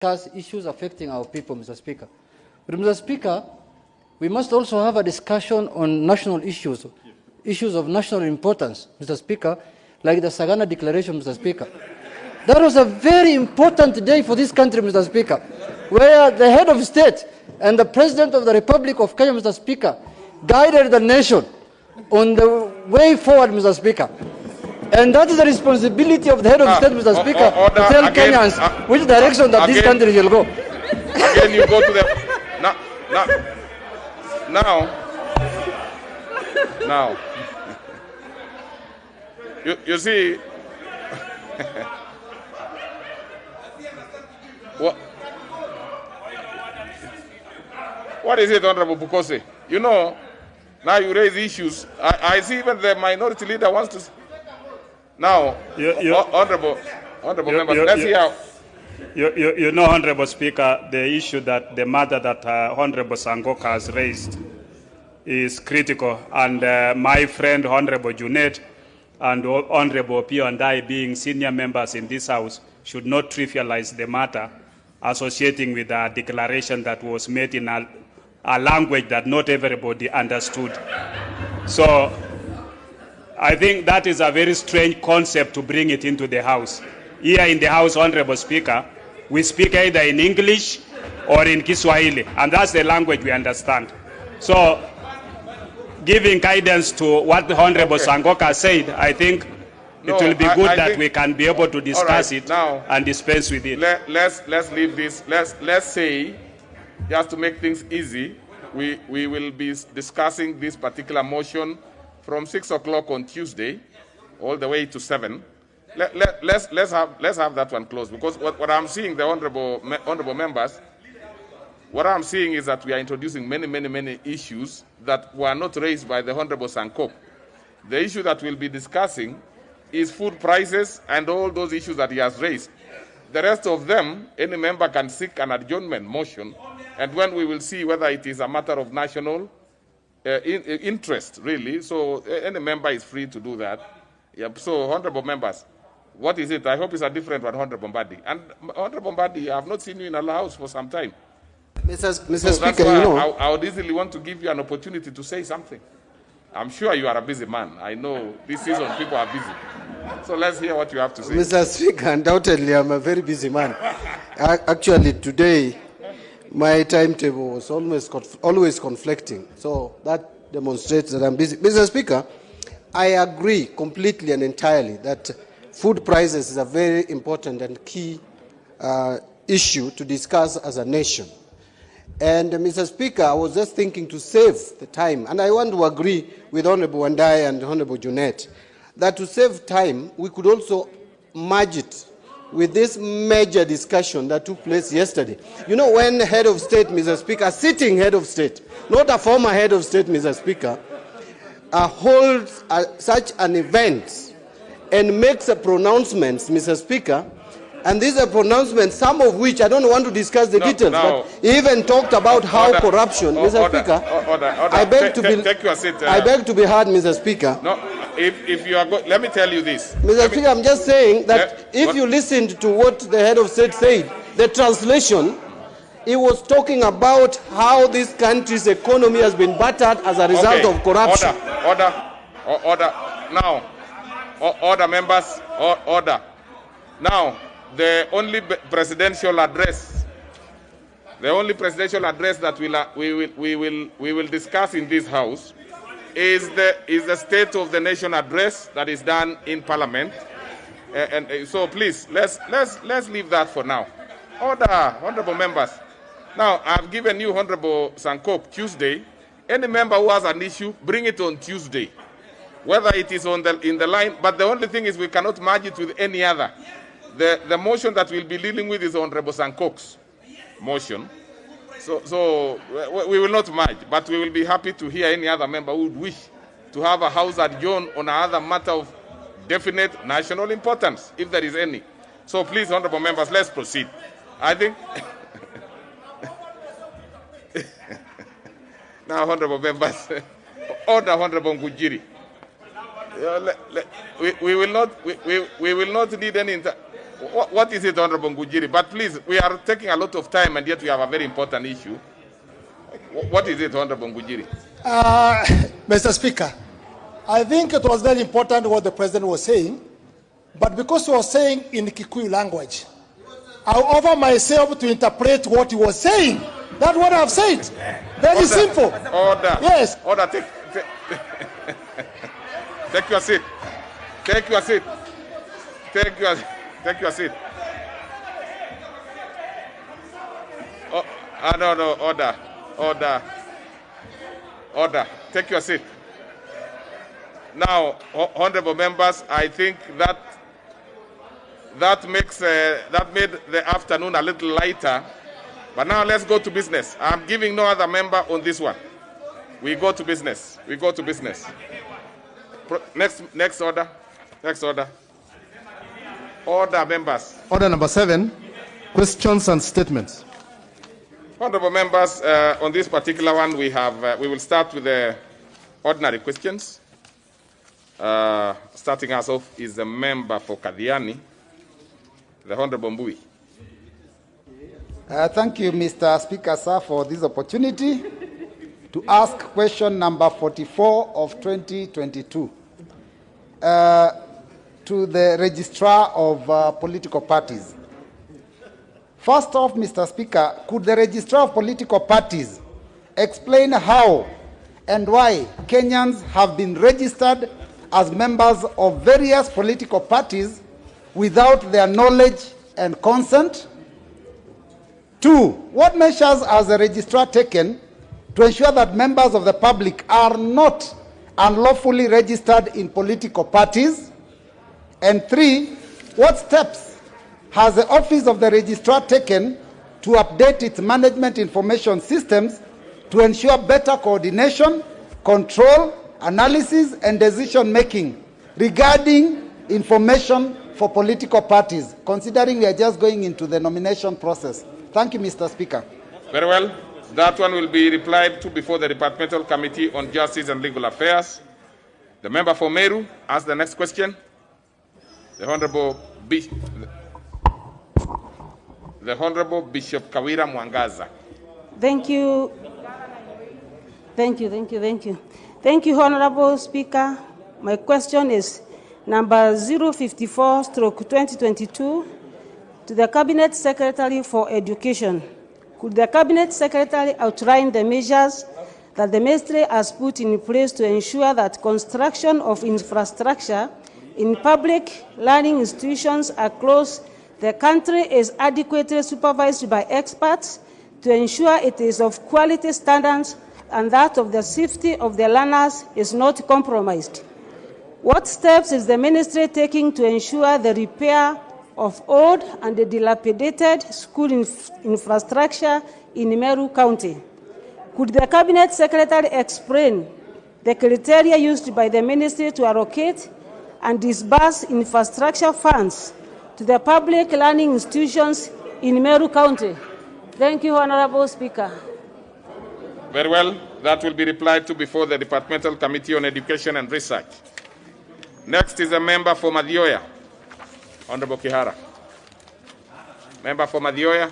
discuss issues affecting our people, Mr. Speaker. But, Mr. Speaker, we must also have a discussion on national issues, issues of national importance, Mr. Speaker, like the Sagana Declaration, Mr. Speaker. That was a very important day for this country, Mr. Speaker, where the head of state and the President of the Republic of Kenya, Mr. Speaker, guided the nation on the way forward, Mr. Speaker. And that is the responsibility of the head of state, Mr. Speaker, to tell Kenyans which direction that this country will go. Again, you go to the... Now. You see... What is it, Honorable Bukose? You know, now you raise issues. I see even the minority leader wants to... Now, Honorable members, let's see how... You know, Honorable Speaker, the issue that the matter that Honorable Sangoka has raised is critical, and my friend Honorable Junet and Honorable Pio and I, being senior members in this House, should not trivialize the matter associating with a declaration that was made in a language that not everybody understood. So I think that is a very strange concept to bring it into the House. Here in the House, Honorable Speaker, we speak either in English or in Kiswahili, and that's the language we understand. So, giving guidance to what the Honorable Sangoka said, I think it will be good that we can be able to discuss it now, and dispense with it. Let's leave this. Let's say, just to make things easy, we will be discussing this particular motion from 6 o'clock on Tuesday, all the way to 7. Let's have that one closed, because what I'm seeing, the honorable members, what I'm seeing is that we are introducing many issues that were not raised by the Honorable Sankop. The issue that we'll be discussing is food prices and all those issues that he has raised. The rest of them, any member can seek an adjournment motion, and when we will see whether it is a matter of national interest, really. So any member is free to do that. Yep. So, honorable members, what is it? I hope it's a different one, Honorable Mbadi. And Honorable Mbadi, I have not seen you in a house for some time. Mr. Speaker, you know, I would easily want to give you an opportunity to say something. I'm sure you are a busy man. I know this season people are busy. So let's hear what you have to say. Mr. Speaker, undoubtedly I'm a very busy man. Actually, today, my timetable was always conflicting. So that demonstrates that I'm busy. Mr. Speaker, I agree completely and entirely that food prices is a very important and key issue to discuss as a nation. And Mr. Speaker, I was just thinking to save the time, and I want to agree with Honorable Wandai and Honorable Junet, that to save time, we could also merge it with this major discussion that took place yesterday. You know, when the head of state, Mr. Speaker, sitting head of state, not a former head of state, Mr. Speaker, holds such an event and makes a pronouncements, Mr. Speaker, and these are pronouncements, some of which I don't want to discuss the details, but he even talked about how corruption, Mr. Speaker, I beg to be heard, Mr. Speaker. No, if you are let me tell you this. Mr. Speaker, I'm just saying that if you listened to what the head of state said, the translation, he was talking about how this country's economy has been battered as a result of corruption. Order. Now, order, members, order. Now, the only presidential address that we will discuss in this House is the State of the Nation address that is done in Parliament, and so please let's leave that for now. Order, honorable members. Now I've given you Honorable Sankop Tuesday. Any member who has an issue, bring it on Tuesday, whether it is in the line. But the only thing is we cannot merge it with any other. The motion that we'll be dealing with is Honorable Sankop's motion. So we will not merge, but we will be happy to hear any other member who would wish to have a House adjourned on another matter of definite national importance, if there is any. So please, honorable members, let's proceed. I think... Now, honorable members, order, Honorable Ngujiri. We will not need any... What is it, Honorable Ngujiri? But please, we are taking a lot of time, and yet we have a very important issue. What is it, Honorable Ngujiri? Mr. Speaker, I think it was very important what the President was saying, but because he was saying in Kikuyu language, I offer myself to interpret what he was saying. That's what I've said. Very Order. simple. Order. Yes. Order. Take your seat. Take your seat. Take your seat. Oh, no. Order. Take your seat. Now, honorable members, I think that made the afternoon a little lighter. But now let's go to business. I'm giving no other member on this one. We go to business. Next order. Order, members. Order number 7, questions and statements. Honorable members, on this particular one, we will start with the ordinary questions. Starting us off is the member for Kadiani, the Honorable Mbui. Thank you, Mr. Speaker, sir, for this opportunity to ask question number 44 of 2022 to the Registrar of Political Parties. First off, Mr. Speaker, could the Registrar of Political Parties explain how and why Kenyans have been registered as members of various political parties without their knowledge and consent? 2, what measures has the registrar taken to ensure that members of the public are not unlawfully registered in political parties? And 3, what steps has the office of the registrar taken to update its management information systems to ensure better coordination, control, analysis, and decision-making regarding information for political parties, considering we are just going into the nomination process? Thank you, Mr. Speaker. Very well. That one will be replied to before the Departmental Committee on Justice and Legal Affairs. The member for Meru asks the next question. The Honorable Bishop Kawira Mwangaza. Thank you, Honorable Speaker. My question is number 054/2022 to the Cabinet Secretary for Education. Could the Cabinet Secretary outline the measures that the Ministry has put in place to ensure that construction of infrastructure in public learning institutions across the country is adequately supervised by experts to ensure it is of quality standards and that of the safety of the learners is not compromised? What steps is the Ministry taking to ensure the repair of old and dilapidated school infrastructure in Meru County? Could the Cabinet Secretary explain the criteria used by the Ministry to allocate and disburse infrastructure funds to the public learning institutions in Meru County? Thank you, Honorable Speaker. Very well. That will be replied to before the Departmental Committee on Education and Research. Next is a member for Madioya, Honorable Kihara. Member for Madioya.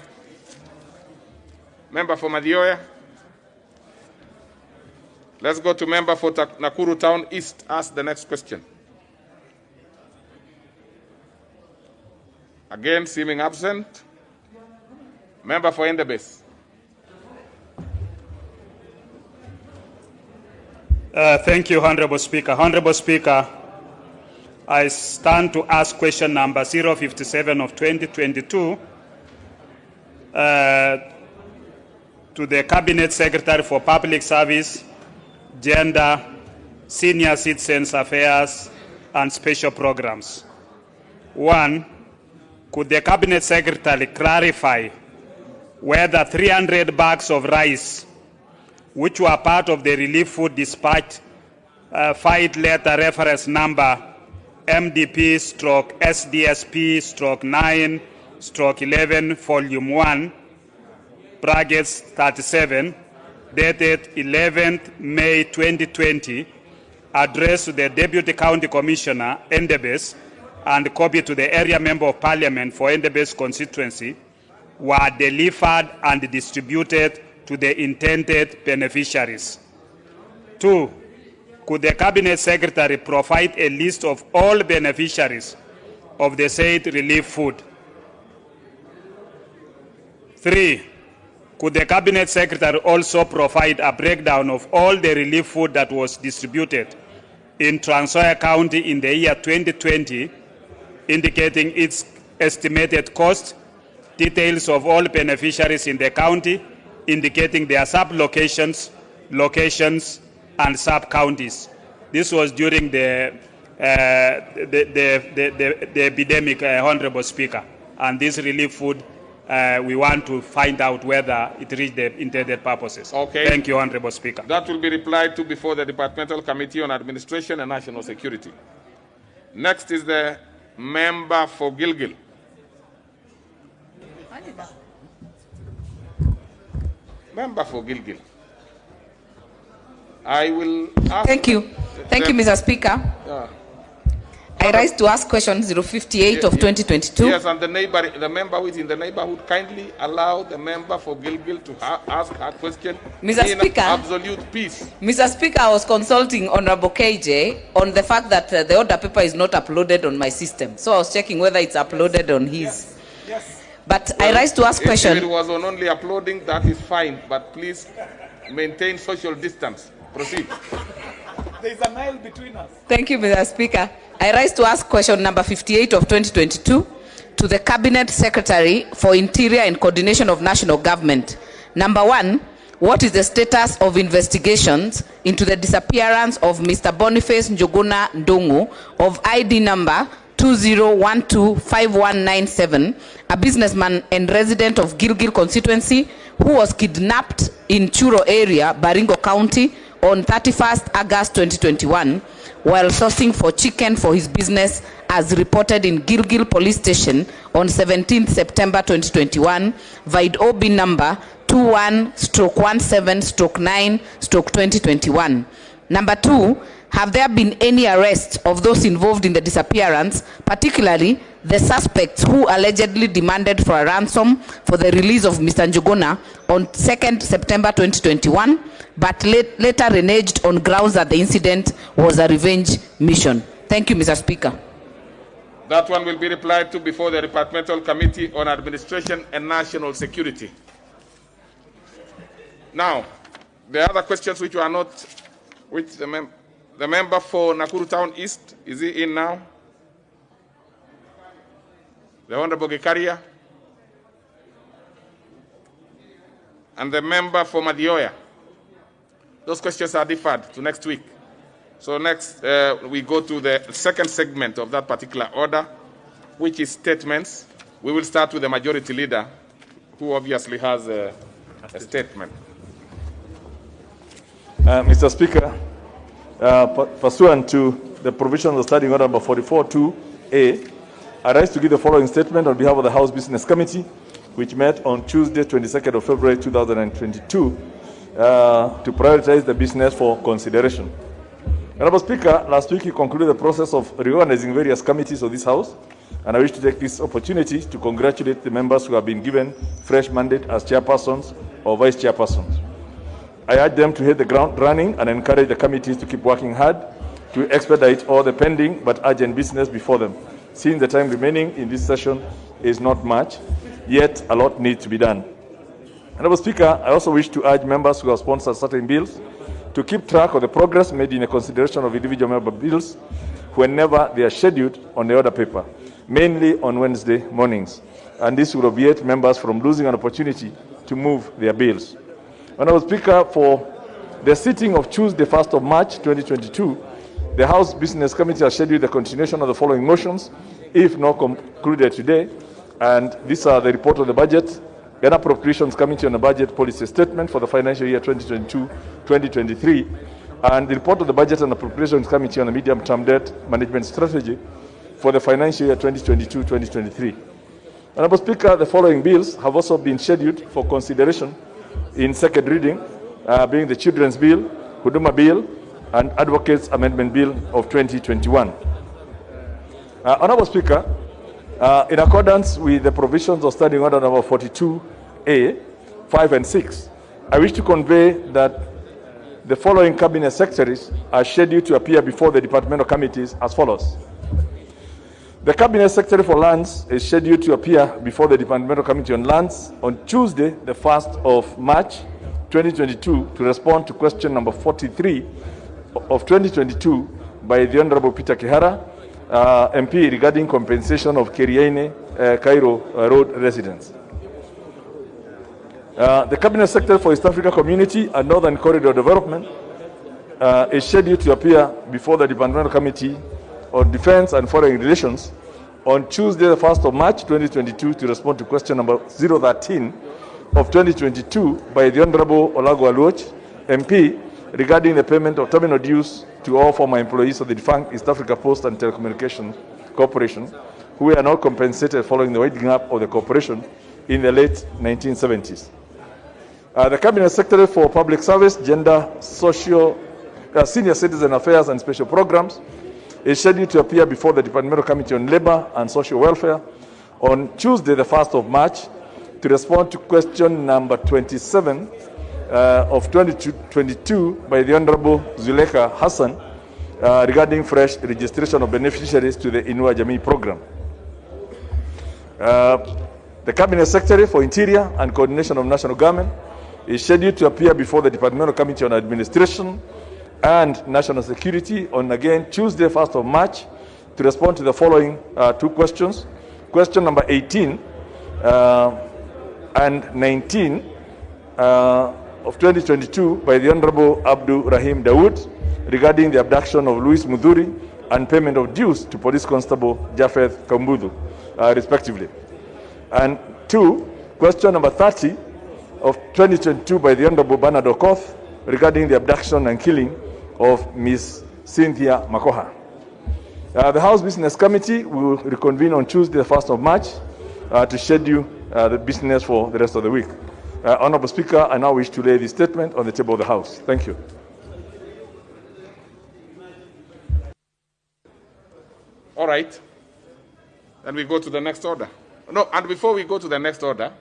Let's go to member for Nakuru Town East. Ask the next question. Again, seeming absent. Member for Endebess. Thank you, Honorable Speaker. Honorable Speaker, I stand to ask question number 057 of 2022 to the Cabinet Secretary for Public Service, Gender, Senior Citizens Affairs, and Special Programs. 1, could the Cabinet Secretary clarify whether 300 bags of rice, which were part of the relief food dispatch fight letter reference number MDP/SDSP/9/11 volume 1 brackets 37 dated 11th May 2020 addressed to the Deputy County Commissioner Endebess and copy to the area member of parliament for Endebess constituency were delivered and distributed to the intended beneficiaries. 2. Could the Cabinet Secretary provide a list of all beneficiaries of the said relief food? 3. Could the Cabinet Secretary also provide a breakdown of all the relief food that was distributed in Trans Nzoia County in the year 2020, indicating its estimated cost, details of all beneficiaries in the county, indicating their sub-locations, locations, and sub-counties. This was during the epidemic, Honorable Speaker. And this relief food, we want to find out whether it reached the intended purposes. Okay. Thank you, Honorable Speaker. That will be replied to before the Departmental Committee on Administration and National Security. Next is the member for Gilgil. Member for Gilgil. I will ask... Thank you. Thank you, Mr. Speaker. I rise to ask question 058 of 2022. Yes, and the member who is in the neighborhood, kindly allow the member for Gilgil to ask her question Mr. in Speaker, absolute peace. Mr. Speaker, I was consulting Honorable KJ on the fact that the order paper is not uploaded on my system. So I was checking whether it's uploaded on his. Yes. But well, I rise to ask question. If it was on only uploading, that is fine. But please maintain social distance. Proceed. There is an aisle between us. Thank you, Mr. Speaker. I rise to ask question number 58 of 2022 to the Cabinet Secretary for Interior and Coordination of National Government. Number 1, what is the status of investigations into the disappearance of Mr. Boniface Njuguna Ndungu of ID number 20125197, a businessman and resident of Gilgil constituency who was kidnapped in Churo area, Baringo County, on 31st August 2021 while sourcing for chicken for his business, as reported in Gilgil Police Station on 17th September 2021, VID OB number 21/17/9/2021. Number 2, have there been any arrests of those involved in the disappearance, particularly the suspects who allegedly demanded for a ransom for the release of Mr. Njuguna on 2nd September 2021, but later reneged on grounds that the incident was a revenge mission? Thank you, Mr. Speaker. That one will be replied to before the Departmental Committee on Administration and National Security. Now, the other questions which are not, which the member for Nakuru Town East, is he in now? The Honorable Gekaria. And the member for Madioya. Those questions are deferred to next week. So next, we go to the second segment of that particular order, which is statements. We will start with the majority leader, who obviously has a statement. Mr. Speaker, pursuant to the provision of the Standing Order number 44.2a, I rise to give the following statement on behalf of the House Business Committee, which met on Tuesday, 22nd of February 2022, to prioritize the business for consideration. Honorable Speaker, last week you concluded the process of reorganizing various committees of this House, and I wish to take this opportunity to congratulate the members who have been given fresh mandate as chairpersons or vice chairpersons. I urge them to hit the ground running and encourage the committees to keep working hard to expedite all the pending but urgent business before them, since the time remaining in this session is not much, yet a lot needs to be done. Honorable Speaker, I also wish to urge members who have sponsored certain bills to keep track of the progress made in the consideration of individual member bills whenever they are scheduled on the order paper, mainly on Wednesday mornings, and this will obviate members from losing an opportunity to move their bills. Honorable Speaker, for the sitting of Tuesday, 1st of March 2022, the House Business Committee has scheduled the continuation of the following motions, if not concluded today, and these are the report of the budget, an appropriations committee on the budget policy statement for the financial year 2022-2023, and the report of the budget and appropriations committee on the medium-term debt management strategy for the financial year 2022-2023. Honorable Speaker, the following bills have also been scheduled for consideration in second reading, being the Children's Bill, Huduma Bill, and Advocates Amendment Bill of 2021. Honorable Speaker, in accordance with the provisions of Standing Order number 42A, 5 and 6, I wish to convey that the following Cabinet Secretaries are scheduled to appear before the departmental committees as follows. The Cabinet Secretary for Lands is scheduled to appear before the Departmental Committee on Lands on Tuesday, the 1st of March, 2022, to respond to question number 43 of 2022 by the Honorable Peter Kihara, MP, regarding compensation of Keriaine Cairo Road residents. The Cabinet Secretary for East Africa Community and Northern Corridor Development is scheduled to appear before the Departmental Committee on Defense and Foreign Relations on Tuesday, the 1st of March, 2022, to respond to question number 013 of 2022 by the Honorable Olago Aluoch, MP, regarding the payment of terminal dues to all former employees of the defunct East Africa Post and Telecommunications Corporation, who were not compensated following the winding up of the corporation in the late 1970s. The Cabinet Secretary for Public Service, Gender, Senior Citizen Affairs and Special Programs is scheduled to appear before the Departmental Committee on Labor and Social Welfare on Tuesday, the 1st of March, to respond to question number 27 of 2022 by the Honorable Zulekha Hassan regarding fresh registration of beneficiaries to the Inua Jamii program. The Cabinet Secretary for Interior and Coordination of National Government is scheduled to appear before the Departmental Committee on Administration and National Security on, again, Tuesday, 1st of March, to respond to the following two questions. Question number 18 and 19 of 2022 by the Honorable Abdul Rahim Dawood regarding the abduction of Louis Mudhuri and payment of dues to Police Constable Japheth Kambudu, respectively. And two, question number 30 of 2022 by the Honorable Bernard Okoth regarding the abduction and killing of Ms. Cynthia Makoha. The House Business Committee will reconvene on Tuesday, the 1st of March, to schedule the business for the rest of the week. Honorable Speaker, I now wish to lay this statement on the table of the House. Thank you. All right. Then we go to the next order. No, and before we go to the next order,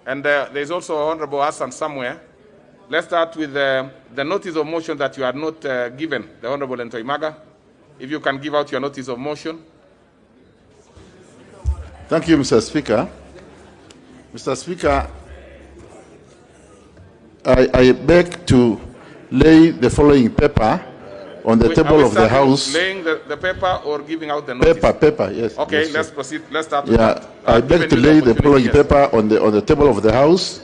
and there's also Honorable Hassan somewhere, let's start with the notice of motion that you had not given, the Honorable Ntoimaga. If you can give out your notice of motion. Thank you, Mr. Speaker. Mr. Speaker, I beg to lay the following paper on the table of the House. Laying the paper or giving out the notice? Paper, yes. Okay, yes, let's proceed. Let's start with that. I beg to lay the following paper on the table of the House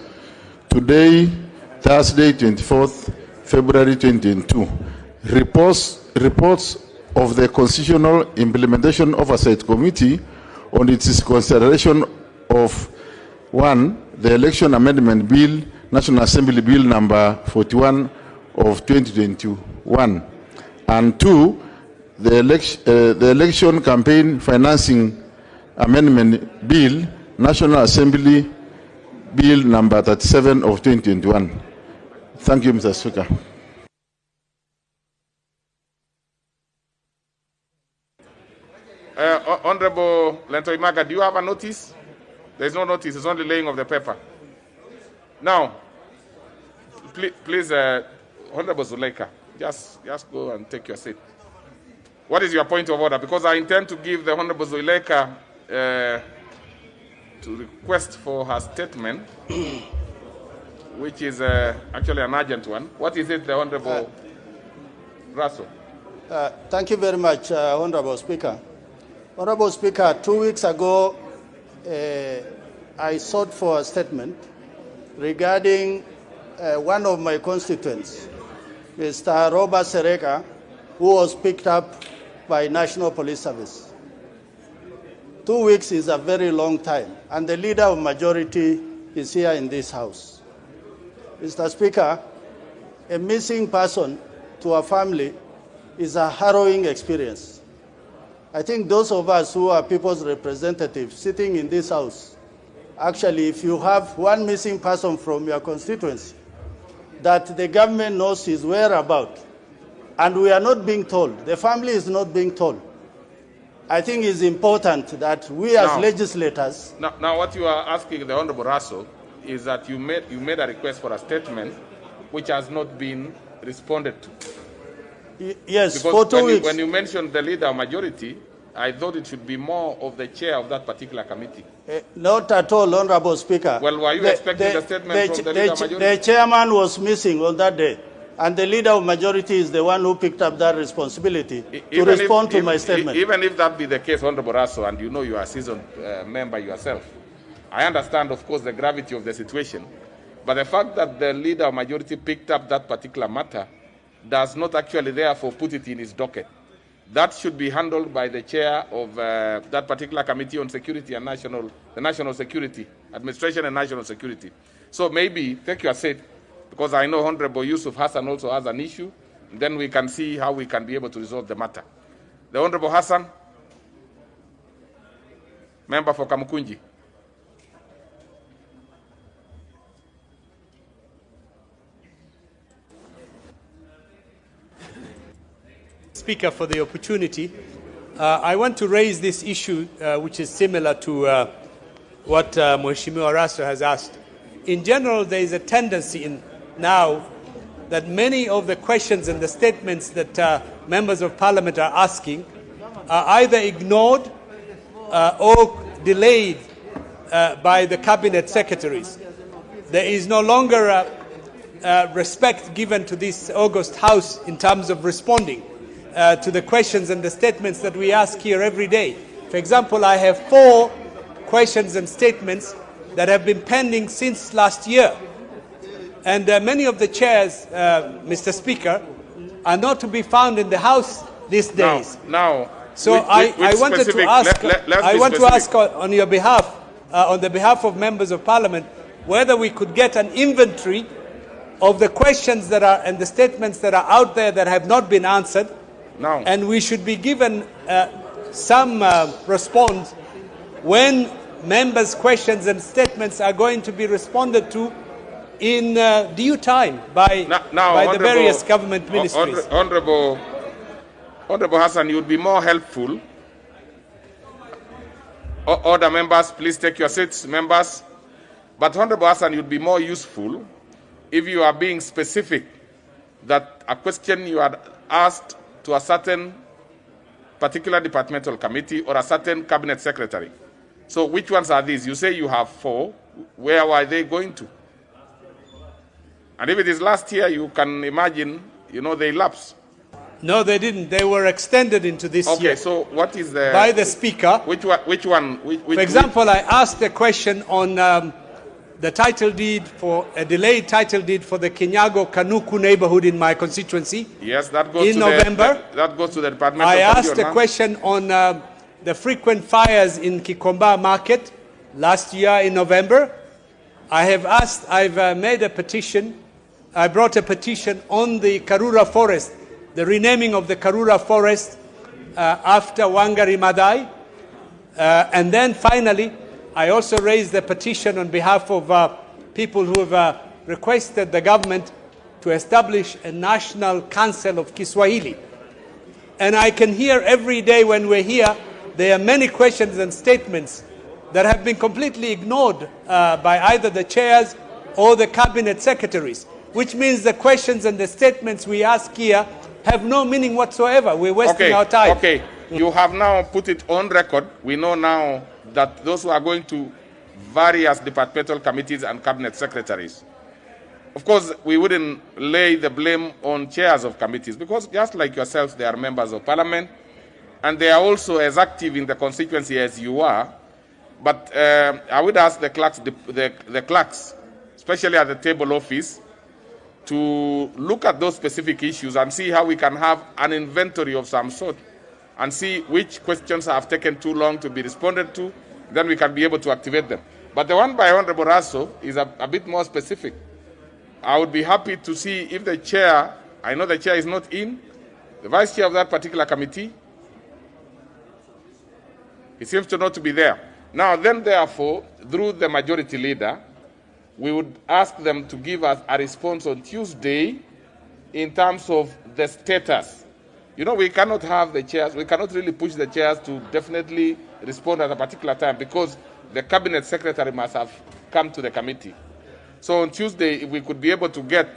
today, Thursday, 24th February 2022. Reports of the Constitutional Implementation Oversight Committee on its consideration of 1. The Election Amendment Bill, National Assembly Bill number 41 of 2021, and 2. The Election Campaign Financing Amendment Bill, National Assembly Bill number 37 of 2021. Thank you, Mr. Speaker. Honorable Lentoimaga, do you have a notice? There's no notice, it's only laying of the paper. Now, please, Honorable Zulekha, just go and take your seat. What is your point of order? Because I intend to give the Honorable Zulekha to request for her statement, which is actually an urgent one. What is it, the Honorable Russell? Thank you very much, Honorable Speaker. Honorable Speaker, 2 weeks ago, I sought for a statement regarding one of my constituents, Mr. Robert Sereka, who was picked up by National Police Service. 2 weeks is a very long time, and the leader of majority is here in this House. Mr. Speaker, a missing person to a family is a harrowing experience. I think those of us who are people's representatives sitting in this House, actually, if you have one missing person from your constituency that the government knows his whereabouts, and we are not being told, the family is not being told, I think it's important that we as legislators... Now, what you are asking the Honorable Russell is that you made a request for a statement which has not been responded to. Yes, because for 2 weeks. When you mentioned the leader majority, I thought it should be more of the chair of that particular committee. Not at all, Honorable Speaker. Well, were you expecting the statement from the leader majority? The chairman was missing on that day, and the leader of majority is the one who picked up that responsibility to respond to my statement. Even if that be the case, Honorable Russell, and you know you are a seasoned member yourself, I understand, of course, the gravity of the situation, but the fact that the leader of majority picked up that particular matter does not actually therefore put it in his docket. That should be handled by the chair of that particular committee on security and the national security, administration and national security. So maybe take your seat, because I know Honorable Yusuf Hassan also has an issue. Then we can see how we can be able to resolve the matter. The Honorable Hassan, member for Kamukunji. Speaker, for the opportunity. I want to raise this issue, which is similar to what Mheshimiwa Raso has asked. In general, there is a tendency now that many of the questions and the statements that members of parliament are asking are either ignored or delayed by the cabinet secretaries. There is no longer respect given to this august House in terms of responding to the questions and the statements that we ask here every day. For example, I have 4 questions and statements that have been pending since last year. And many of the chairs, Mr. Speaker, are not to be found in the House these days. So I wanted to ask, I want to ask on your behalf, on the behalf of members of Parliament, whether we could get an inventory of the questions that are and the statements that are out there that have not been answered. And we should be given some response when members' questions and statements are going to be responded to in due time by the various government ministries. Honorable Hassan, you would be more helpful. Other members, please take your seats, members. But Honorable Hassan, you'd be more useful if you are being specific that a question you had asked to a certain particular departmental committee or a certain cabinet secretary. So which ones are these? You say you have 4. Where were they going to? And if it is last year, you can imagine, they lapsed. No, they didn't. They were extended into this year. Okay, so what is the... By the Speaker. Which one? For example, I asked a question on the title deed for a delayed title deed for the Kinyago Kanuku neighborhood in my constituency. Yes, that goes in November. That goes to the department. I asked a question on the frequent fires in Kikomba market last year in November. I've made a petition. I brought a petition on the Karura forest, the renaming of the Karura forest after Wangari Maathai. And then finally, I also raised a petition on behalf of people who have requested the government to establish a national council of Kiswahili. And I can hear every day when we're here, there are many questions and statements that have been completely ignored by either the chairs or the cabinet secretaries, which means the questions and the statements we ask here have no meaning whatsoever. We're wasting our time. Okay, you have now put it on record. We know now that those who are going to various departmental committees and cabinet secretaries. Of course, we wouldn't lay the blame on chairs of committees, because just like yourselves, they are members of parliament, and they are also as active in the constituency as you are. But I would ask the clerks, especially at the table office, to look at those specific issues and see how we can have an inventory of some sort and see which questions have taken too long to be responded to. Then we can be able to activate them. But the one by Honorable Raso is a bit more specific. I would be happy to see if the chair, I know the chair is not in, the vice chair of that particular committee, he seems to not to be there. Now then, therefore, through the majority leader, we would ask them to give us a response on Tuesday in terms of the status. You know, we cannot have the chairs, we cannot really push the chairs to definitely respond at a particular time because the cabinet secretary must have come to the committee. So on Tuesday, if we could be able to get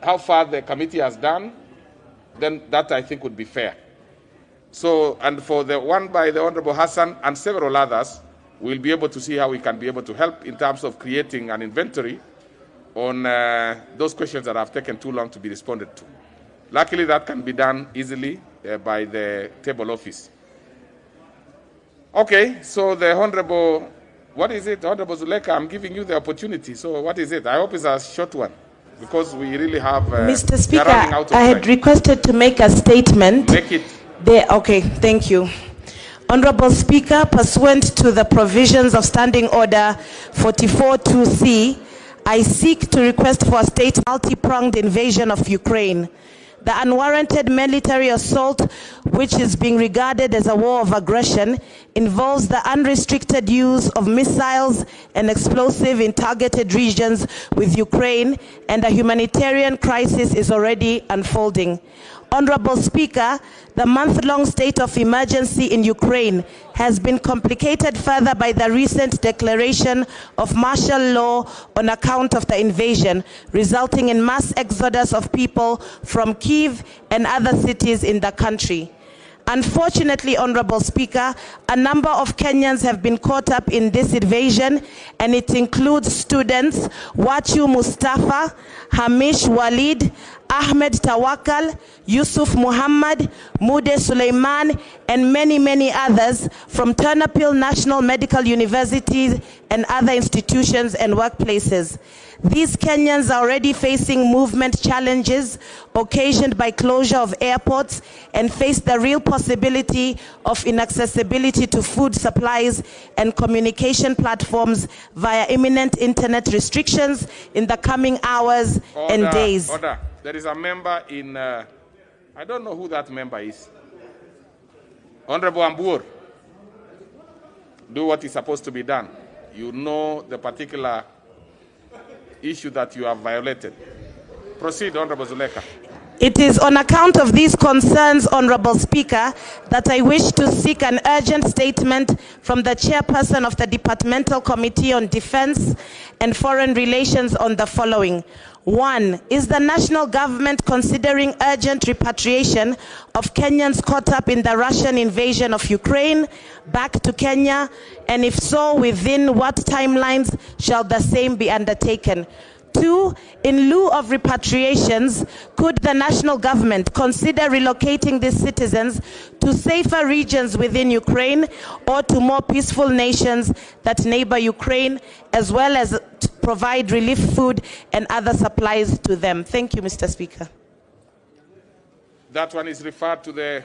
how far the committee has done, then that I think would be fair. So, and for the one by the Honorable Hassan and several others, we'll be able to see how we can be able to help in terms of creating an inventory on those questions that have taken too long to be responded to. Luckily, that can be done easily by the table office. Okay, so the Honorable, what is it, Honorable Zuleka? I'm giving you the opportunity. So what is it? I hope it's a short one because we really have. Mr. Speaker, I had requested to make a statement. Make it. Okay, thank you. Honorable Speaker, pursuant to the provisions of Standing Order 44-2C, I seek to request for a state multi-pronged invasion of Ukraine. The unwarranted military assault, which is being regarded as a war of aggression, involves the unrestricted use of missiles and explosive in targeted regions with Ukraine, and a humanitarian crisis is already unfolding. Honorable Speaker, the month-long state of emergency in Ukraine has been complicated further by the recent declaration of martial law on account of the invasion, resulting in mass exodus of people from Kyiv and other cities in the country. Unfortunately, Honorable Speaker, a number of Kenyans have been caught up in this invasion, and it includes students Wachu Mustafa, Hamish Walid, Ahmed Tawakal, Yusuf Muhammad, Mude Suleiman, and many, many others from Ternopil National Medical University and other institutions and workplaces. These Kenyans are already facing movement challenges occasioned by closure of airports and face the real possibility of inaccessibility to food supplies and communication platforms via imminent internet restrictions in the coming hours and days. Order. There is a member in, I don't know who that member is. Honorable Ambur, do what is supposed to be done. You know the particular issue that you have violated. Proceed, Honorable Zuleka. It is on account of these concerns, Honorable Speaker, that I wish to seek an urgent statement from the chairperson of the Departmental Committee on Defense and Foreign Relations on the following. 1. Is the national government considering urgent repatriation of Kenyans caught up in the Russian invasion of Ukraine back to Kenya? And if so, within what timelines shall the same be undertaken? 2. In lieu of repatriations, could the national government consider relocating these citizens to safer regions within Ukraine or to more peaceful nations that neighbor Ukraine, as well as to provide relief food and other supplies to them? Thank you, Mr. Speaker. That one is referred to the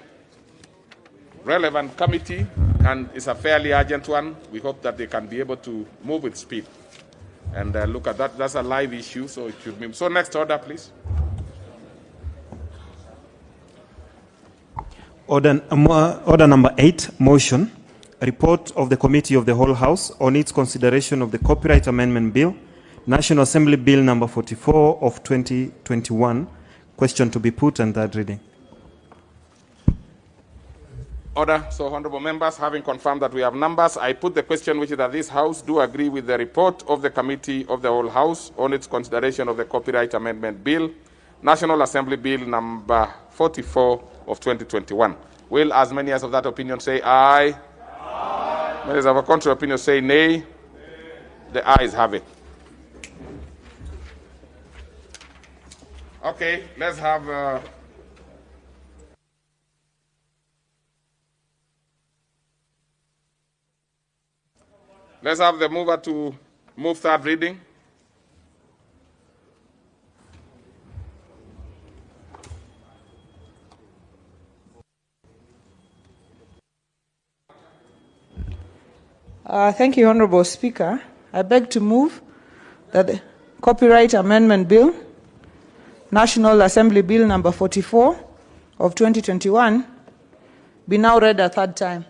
relevant committee and is a fairly urgent one. We hope that they can be able to move with speed. And look at that, that's a live issue, so it should be. So next order, please. Order number 8, motion. A report of the Committee of the Whole House on its consideration of the Copyright Amendment Bill, National Assembly Bill number 44 of 2021. Question to be put and third reading. Order. So, honorable members, having confirmed that we have numbers, I put the question which is that this House do agree with the report of the Committee of the Whole House on its consideration of the Copyright Amendment Bill, National Assembly Bill number 44 of 2021. Will as many as of that opinion say aye? Aye. Many as of a contrary opinion say nay? Nay. The ayes have it. Okay, let's have... Let's have the mover to move third reading. Thank you, Honorable Speaker. I beg to move that the Copyright Amendment Bill, National Assembly Bill number 44 of 2021, be now read a third time.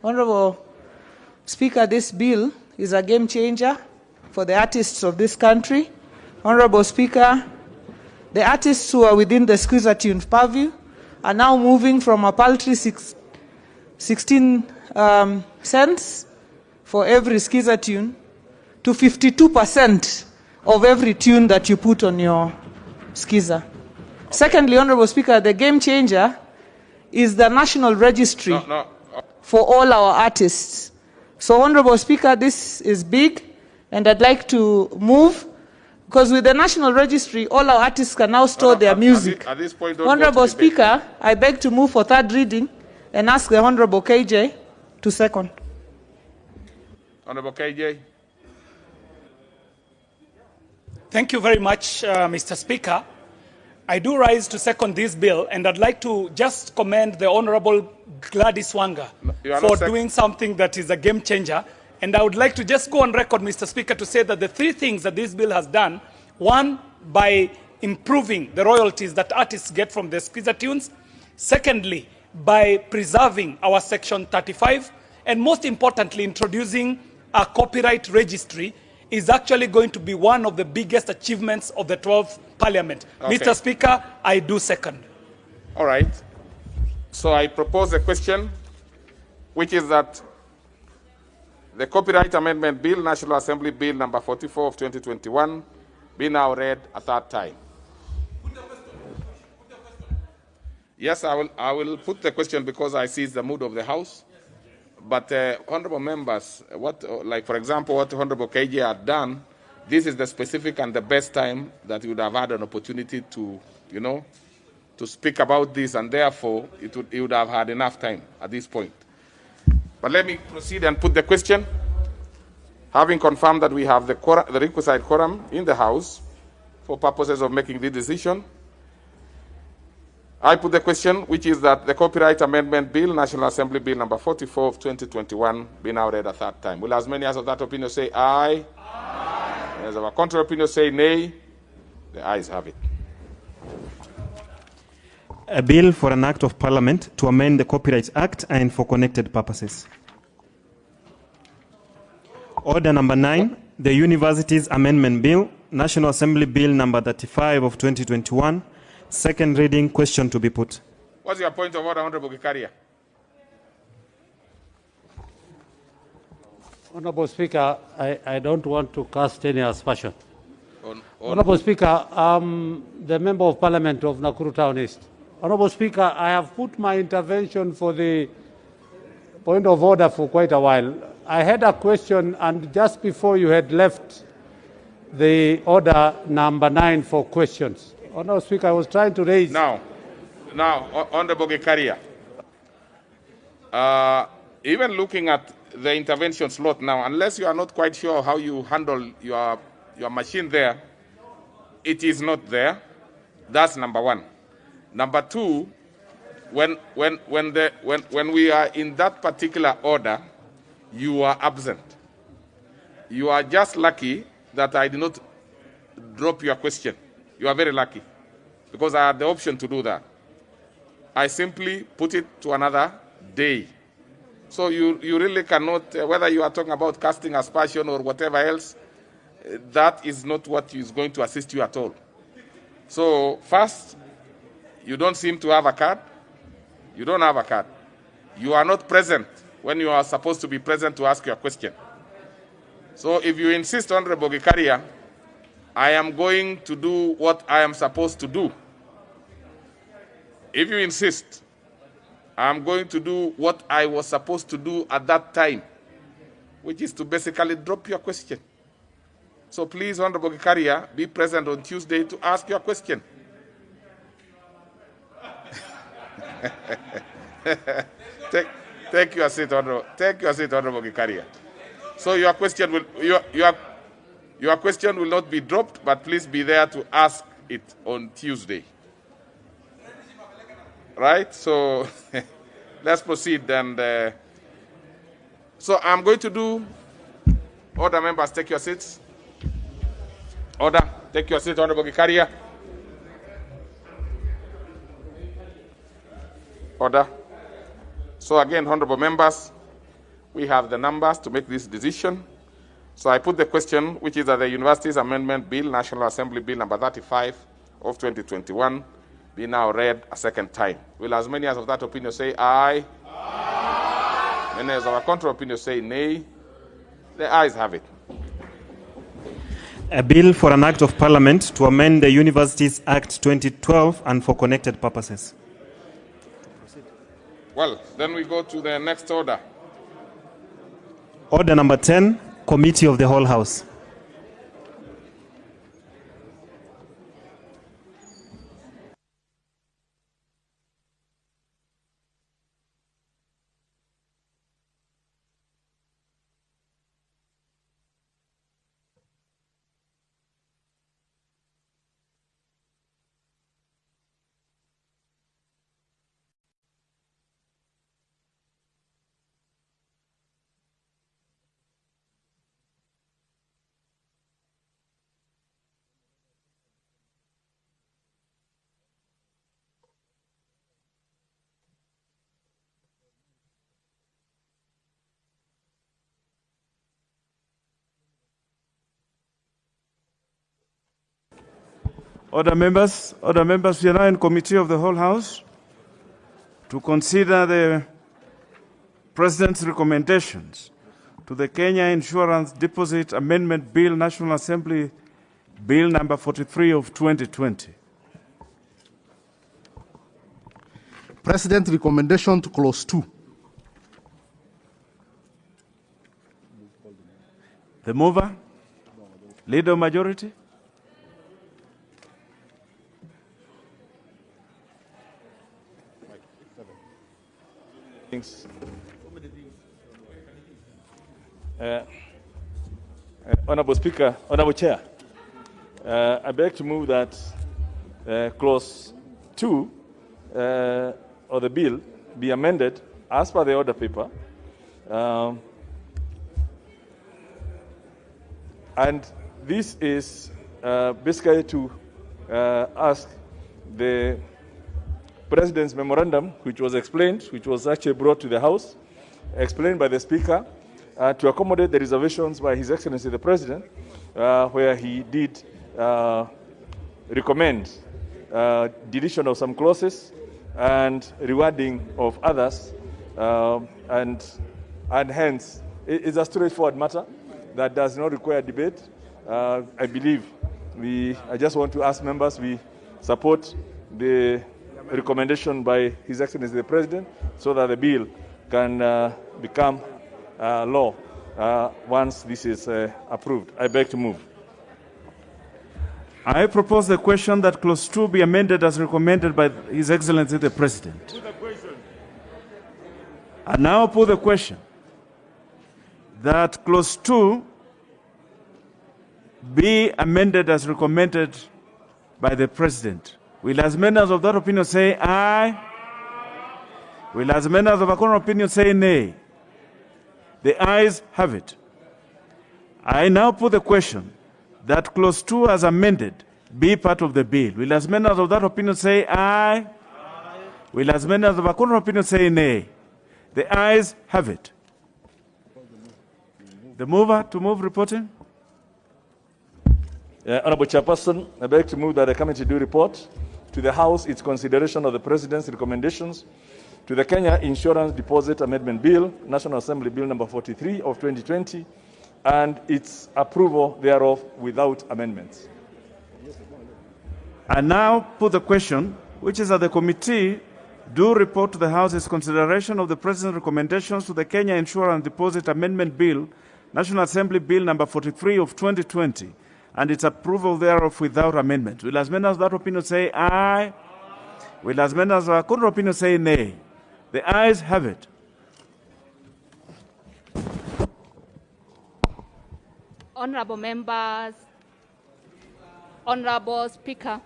Honorable Speaker, this bill is a game changer for the artists of this country. Honorable Speaker, the artists who are within the Squeeze-A-Tune purview are now moving from a paltry 16 cents for every skiza tune to 52% of every tune that you put on your skiza. Secondly, Honorable Speaker, the game changer is the national registry for all our artists. So, Honorable Speaker, this is big, and I'd like to move, because with the national registry, all our artists can now store their music. At this point, Honorable Speaker, I beg to move for third reading and ask the Honorable KJ to second. Honorable KJ. Thank you very much, Mr. Speaker. I do rise to second this bill, and I'd like to just commend the Honorable Gladys Wanga for doing something that is a game changer. And I would like to just go on record, Mr. Speaker, to say that the three things that this bill has done: one, by improving the royalties that artists get from the skiza tunes; secondly, by preserving our Section 35; and most importantly, introducing a copyright registry, is actually going to be one of the biggest achievements of the 12th Parliament. Okay. Mr. Speaker, I do second. All right. So I propose a question, which is that the Copyright Amendment Bill, National Assembly Bill number 44 of 2021, be now read a third time. Yes, I will put the question because I see it's the mood of the House. But honorable members, like for example, what Honorable KJ had done, this is the specific and the best time that you would have had an opportunity to, to speak about this, and therefore it would have had enough time at this point. But let me proceed and put the question. Having confirmed that we have the requisite quorum in the House for purposes of making the decision, I put the question, which is that the Copyright Amendment Bill, National Assembly Bill number 44 of 2021, be now read a third time. Will as many as of that opinion say aye? Aye. As of a contrary opinion say nay? The ayes have it. A bill for an act of Parliament to amend the Copyright Act and for connected purposes. Order number 9, the Universities Amendment Bill, National Assembly Bill number 35 of 2021, second reading, question to be put. What's your point of order, Honorable Gikaria? Honorable Speaker, I don't want to cast any aspersion. Honorable Speaker, the Member of Parliament of Nakuru Town East. Honorable Speaker, I have put my intervention for the point of order for quite a while. I had a question, and just before you had left the order number 9 for questions. Honorable Speaker, I was trying to raise... Now, Honorable Gikaria, even looking at the intervention slot now, unless you are not quite sure how you handle your machine there, it is not there. That's number one. Number two, when we are in that particular order, you are absent. You are just lucky that I did not drop your question. You are very lucky, because I had the option to do that. I simply put it to another day. So you really cannot, whether you are talking about casting aspersion or whatever else, that is not what is going to assist you at all. So first, you don't seem to have a card. You don't have a card. You are not present when you are supposed to be present to ask your question. So if you insist, Honorable Gikaria, I am going to do what I am supposed to do. If you insist, I am going to do what I was supposed to do at that time, which is to basically drop your question. So please, Honorable Gikaria, be present on Tuesday to ask your question. Take your seat, Honorable Gikaria. So your question will your question will not be dropped, but please be there to ask it on Tuesday. Right? So let's proceed. And so I'm going to do. Order, members, take your seats. Order, take your seat, Honorable Gikaria. Order. So again, honorable members, we have the numbers to make this decision. So I put the question, which is that the Universities Amendment Bill, National Assembly Bill number 35 of 2021, be now read a second time. Will as many as of that opinion say aye? Aye. Many as of a contrary opinion say nay? The ayes have it. A bill for an act of parliament to amend the Universities Act 2012 and for connected purposes. Well, then we go to the next order. Order number 10, Committee of the Whole House. Other members, we are now in Committee of the Whole House to consider the President's recommendations to the Kenya Insurance Deposit Amendment Bill, National Assembly Bill number 43 of 2020. President recommendation to clause 2. The mover, leader majority. Honorable Speaker, Honorable Chair, I beg to move that clause 2 of the bill be amended as per the order paper, and this is basically to ask the President's memorandum, which was explained, which was actually brought to the House, explained by the Speaker, to accommodate the reservations by His Excellency the President, where he did recommend deletion of some clauses and rewarding of others, and hence it's a straightforward matter that does not require debate. I believe I just want to ask members, we support the recommendation by His Excellency the President so that the bill can become law once this is approved. I beg to move. I propose the question that clause 2 be amended as recommended by His Excellency the President. I now put the question that clause 2 be amended as recommended by the President. Will as many as of that opinion say aye? Will as many as of a contrary opinion say nay? The ayes have it. I now put the question that clause 2 as amended be part of the bill. Will as many as of that opinion say aye? Aye. Will as many as of a contrary opinion say nay? The ayes have it. The mover to move reporting. Honorable Chairperson, I beg to move that the committee do report to the House its consideration of the President's recommendations to the Kenya Insurance Deposit Amendment Bill, National Assembly Bill number 43 of 2020, and its approval thereof without amendments. I now put the question, which is that the committee do report to the House its consideration of the President's recommendations to the Kenya Insurance Deposit Amendment Bill, National Assembly Bill number 43 of 2020, and its approval thereof without amendment. Will as many as that opinion say aye? Will as many as a contrary opinion say nay? The ayes have it. Honorable members, Honorable Speaker,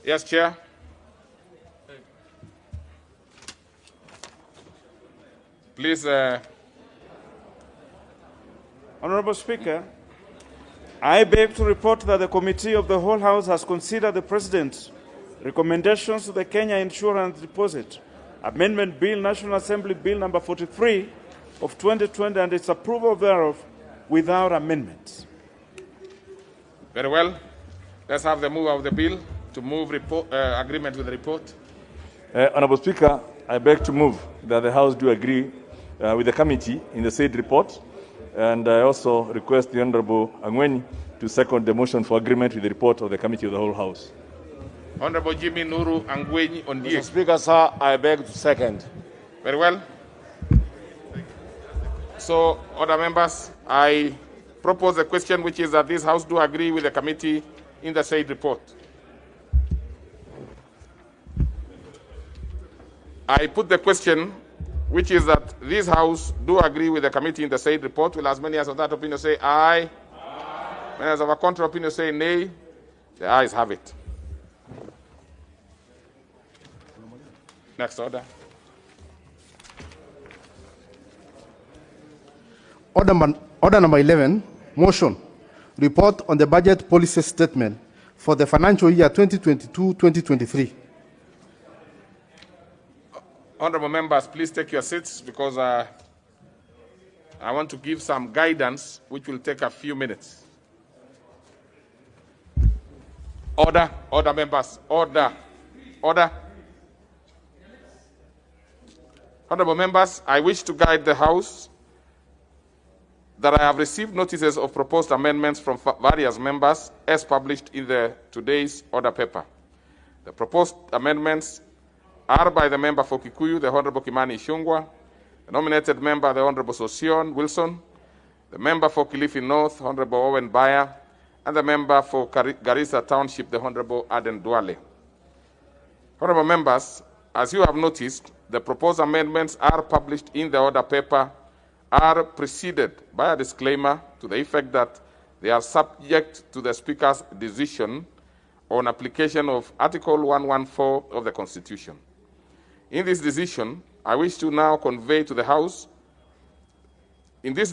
Yes, Chair. Please. Honorable Speaker, I beg to report that the Committee of the Whole House has considered the President's recommendations to the Kenya Insurance Deposit Amendment Bill, National Assembly Bill number 43 of 2020 and its approval thereof without amendments. Very well. Let's have the mover of the bill to move agreement with the report. Honourable Speaker, I beg to move that the House do agree with the committee in the said report, and I also request the Honourable Angweni to second the motion for agreement with the report of the Committee of the Whole House. Honourable Jimmy Nuru Angweni Ondie. Mr. Speaker, sir, I beg to second. Very well. So, other members, I propose a question which is that this House do agree with the committee in the said report. I put the question which is that this House do agree with the committee in the said report. Will as many as of that opinion say aye? Aye. Many as of a contrary opinion say nay? The ayes have it. Next order. Order number 11, motion, report on the budget policy statement for the financial year 2022-2023. Honorable members, please take your seats because I want to give some guidance which will take a few minutes. Order, order members, order, order. Honorable members, I wish to guide the House that I have received notices of proposed amendments from various members as published in today's order paper. The proposed amendments are by the member for Kikuyu, the Honorable Kimani Ichung'wah, the nominated member, the Honorable Sosion Wilson, the member for Kilifi North, Honorable Owen Baya, and the member for Garissa Township, the Honorable Aden Duale. Honorable members, as you have noticed, the proposed amendments are published in the order paper, are preceded by a disclaimer to the effect that they are subject to the Speaker's decision on application of Article 114 of the Constitution. In this decision, I wish to now convey to the House, in this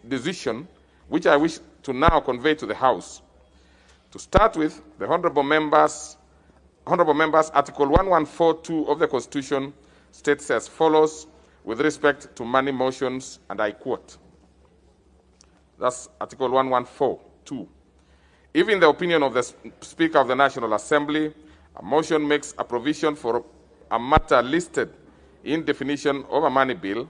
decision, which I wish to now convey to the House, to start with, the Honorable Members, Article 114.2 of the Constitution states as follows with respect to money motions, and I quote. That's Article 114.2. If in the opinion of the Speaker of the National Assembly, a motion makes a provision for a matter listed in definition of a money bill,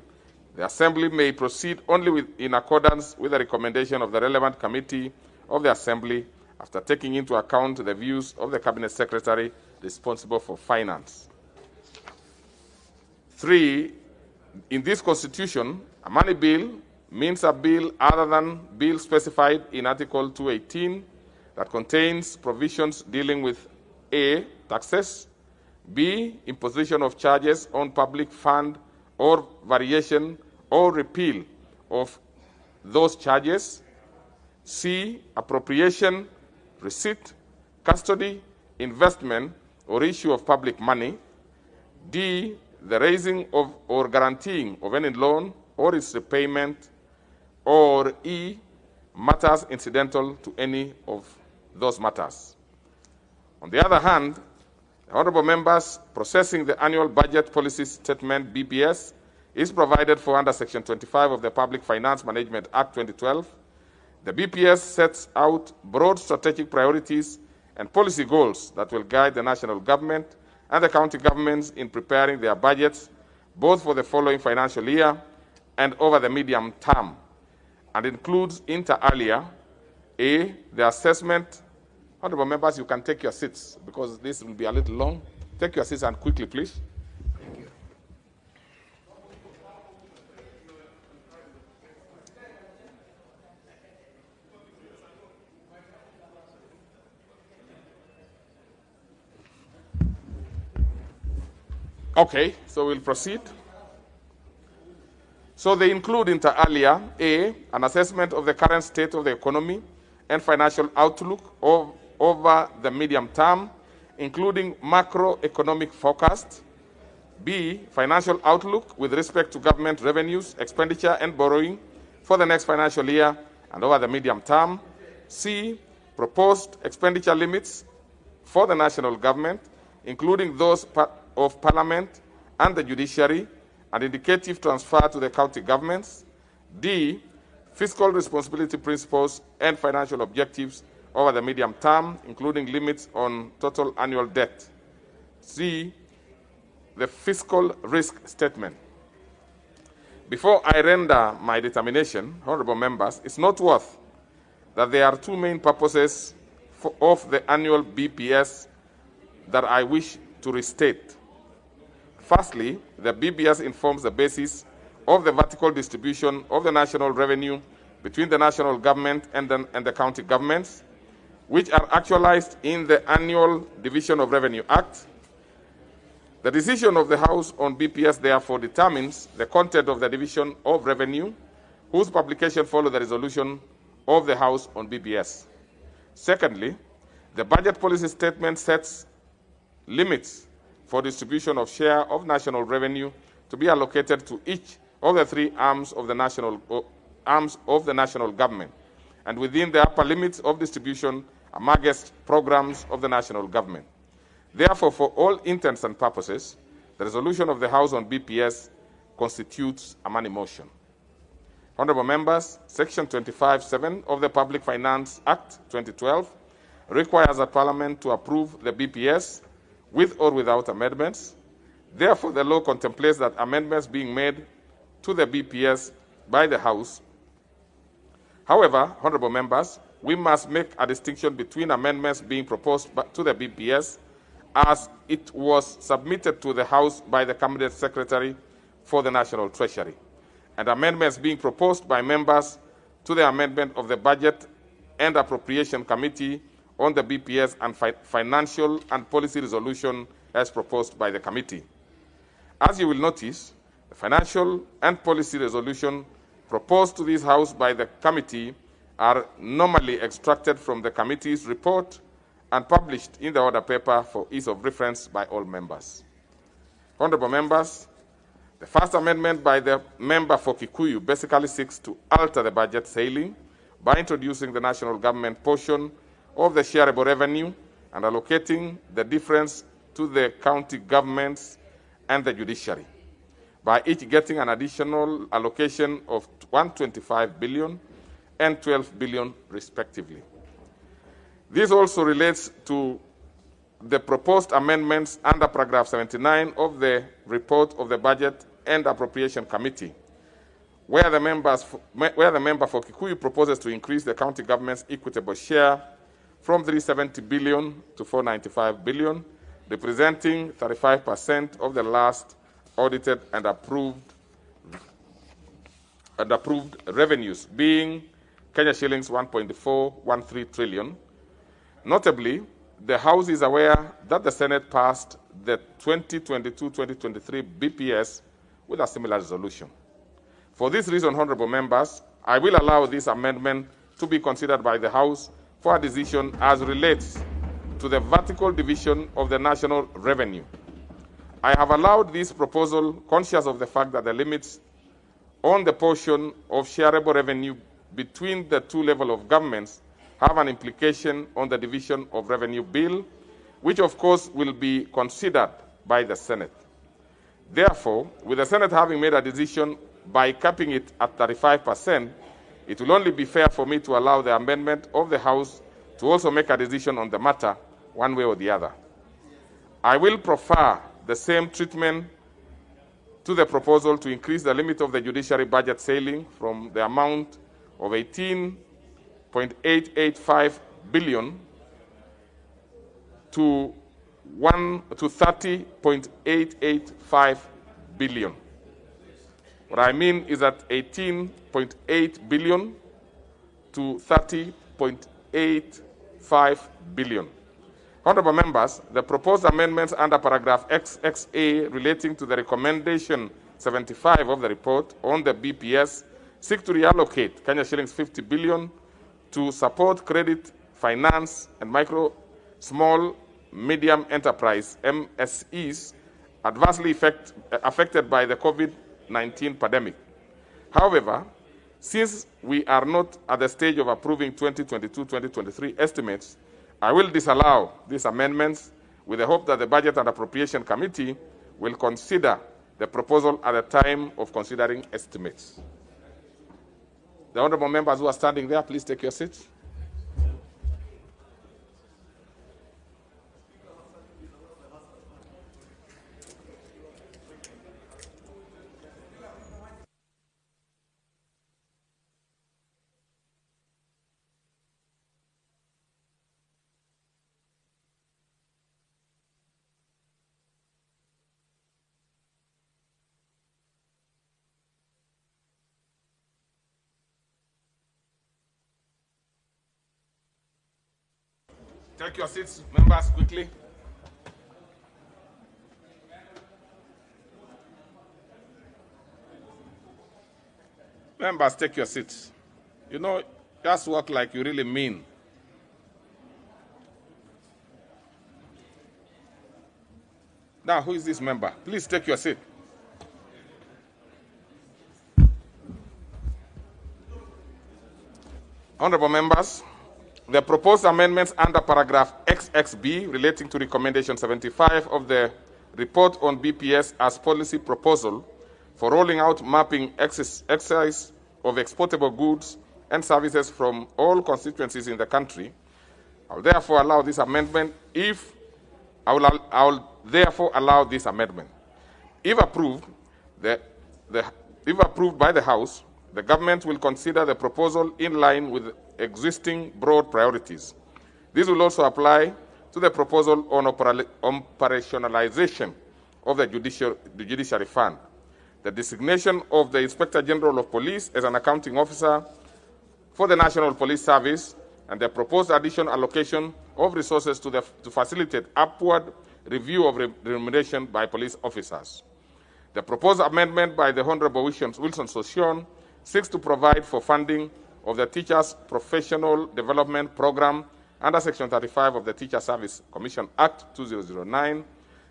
the Assembly may proceed only in accordance with the recommendation of the relevant committee of the Assembly after taking into account the views of the Cabinet Secretary responsible for finance. 3. In this Constitution, a money bill means a bill other than bill specified in Article 218 that contains provisions dealing with A. Taxes, B. Imposition of charges on public fund or variation or repeal of those charges, C. Appropriation, receipt, custody, investment, or issue of public money, D. The raising of or guaranteeing of any loan or its repayment, or E. Matters incidental to any of those matters. On the other hand, the honorable members processing the annual budget policy statement, BPS, is provided for under Section 25 of the Public Finance Management Act 2012. The BPS sets out broad strategic priorities and policy goals that will guide the national government and the county governments in preparing their budgets, both for the following financial year and over the medium term, and includes inter alia, A, the assessment. Honorable members, you can take your seats because this will be a little long. Take your seats and quickly, please. Thank you. Okay, so we'll proceed. So they include inter alia, A, an assessment of the current state of the economy and financial outlook over the medium term, including macroeconomic forecast. B, financial outlook with respect to government revenues, expenditure, and borrowing for the next financial year and over the medium term. C, proposed expenditure limits for the national government, including those of Parliament and the judiciary, and indicative transfer to the county governments. D, fiscal responsibility principles and financial objectives over the medium term, including limits on total annual debt. C, the fiscal risk statement. Before I render my determination, honorable members, it's noteworthy that there are two main purposes of the annual BPS that I wish to restate. Firstly, the BPS informs the basis of the vertical distribution of the national revenue between the national government and the county governments, which are actualized in the Annual Division of Revenue Act. The decision of the House on BPS therefore determines the content of the Division of Revenue, whose publication follows the resolution of the House on BPS. Secondly, the budget policy statement sets limits for distribution of share of national revenue to be allocated to each of the three arms of the national government, and within the upper limits of distribution amongst programs of the national government. Therefore, for all intents and purposes, the resolution of the House on BPS constitutes a money motion. Honorable members, Section 25(7) of the Public Finance Act 2012 requires the Parliament to approve the BPS with or without amendments. Therefore, the law contemplates that amendments being made to the BPS by the House. However, honorable members, we must make a distinction between amendments being proposed to the BPS as it was submitted to the House by the Cabinet Secretary for the National Treasury, and amendments being proposed by members to the amendment of the Budget and Appropriation Committee on the BPS and Financial and Policy Resolution as proposed by the committee. As you will notice, the Financial and Policy Resolution proposed to this House by the committee are normally extracted from the committee's report and published in the order paper for ease of reference by all members. Honorable members, the first amendment by the member for Kikuyu basically seeks to alter the budget ceiling by introducing the national government portion of the shareable revenue and allocating the difference to the county governments and the judiciary, by each getting an additional allocation of 125 billion and 12 billion respectively. This also relates to the proposed amendments under paragraph 79 of the report of the Budget and Appropriation Committee, where the member for Kikuyu proposes to increase the county government's equitable share from 370 billion to 495 billion, representing 35% of the last audited and approved revenues, being Kenya shillings 1.413 trillion. Notably, the House is aware that the Senate passed the 2022-2023 BPS with a similar resolution. For this reason, honorable members, I will allow this amendment to be considered by the House for a decision as relates to the vertical division of the national revenue. I have allowed this proposal conscious of the fact that the limits on the portion of shareable revenue between the two levels of governments have an implication on the division of revenue bill, which of course will be considered by the Senate. Therefore, with the Senate having made a decision by capping it at 35%, it will only be fair for me to allow the amendment of the House to also make a decision on the matter one way or the other. I will prefer the same treatment to the proposal to increase the limit of the judiciary budget ceiling from the amount of 18.885 billion to 30.885 billion. What I mean is that 18.8 billion to 30.85 billion. Honorable members, the proposed amendments under paragraph XXA relating to the recommendation 75 of the report on the BPS seek to reallocate Kenya shillings 50 billion to support credit, finance, and micro, small, medium enterprise, MSEs, adversely affected by the COVID-19 pandemic. However, Since we are not at the stage of approving 2022-2023 estimates, I will disallow these amendments with the hope that the Budget and Appropriation Committee will consider the proposal at the time of considering estimates. The honorable members who are standing there, please take your seats. Take your seats, members, quickly. Members, take your seats. You know, just work like you really mean. Now, who is this member? Please take your seat. Honorable members, the proposed amendments under paragraph XXB relating to recommendation 75 of the report on BPS as policy proposal for rolling out mapping exercise of exportable goods and services from all constituencies in the country. I will therefore allow this amendment if therefore allow this amendment. If approved, if approved by the House, the government will consider the proposal in line with existing broad priorities. This will also apply to the proposal on operationalization of the Judiciary Fund, the designation of the Inspector General of Police as an accounting officer for the National Police Service, and the proposed additional allocation of resources to facilitate upward review of remuneration by police officers. The proposed amendment by the Honorable Wilson Sossion seeks to provide for funding of the Teachers' Professional Development Program under Section 35 of the Teacher Service Commission Act 2009.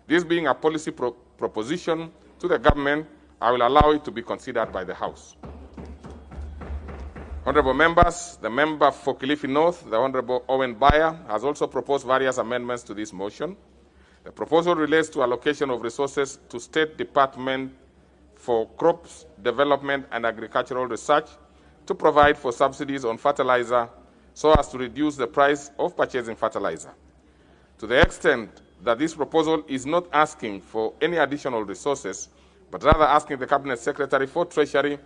This being a policy proposition to the government, I will allow it to be considered by the House. Honorable members, the member for Kilifi North, the Honorable Owen Bayer, has also proposed various amendments to this motion. The proposal relates to allocation of resources to State Department for Crops Development and Agricultural Research to provide for subsidies on fertilizer so as to reduce the price of purchasing fertilizer. To the extent that this proposal is not asking for any additional resources, but rather asking the Cabinet Secretary for Treasury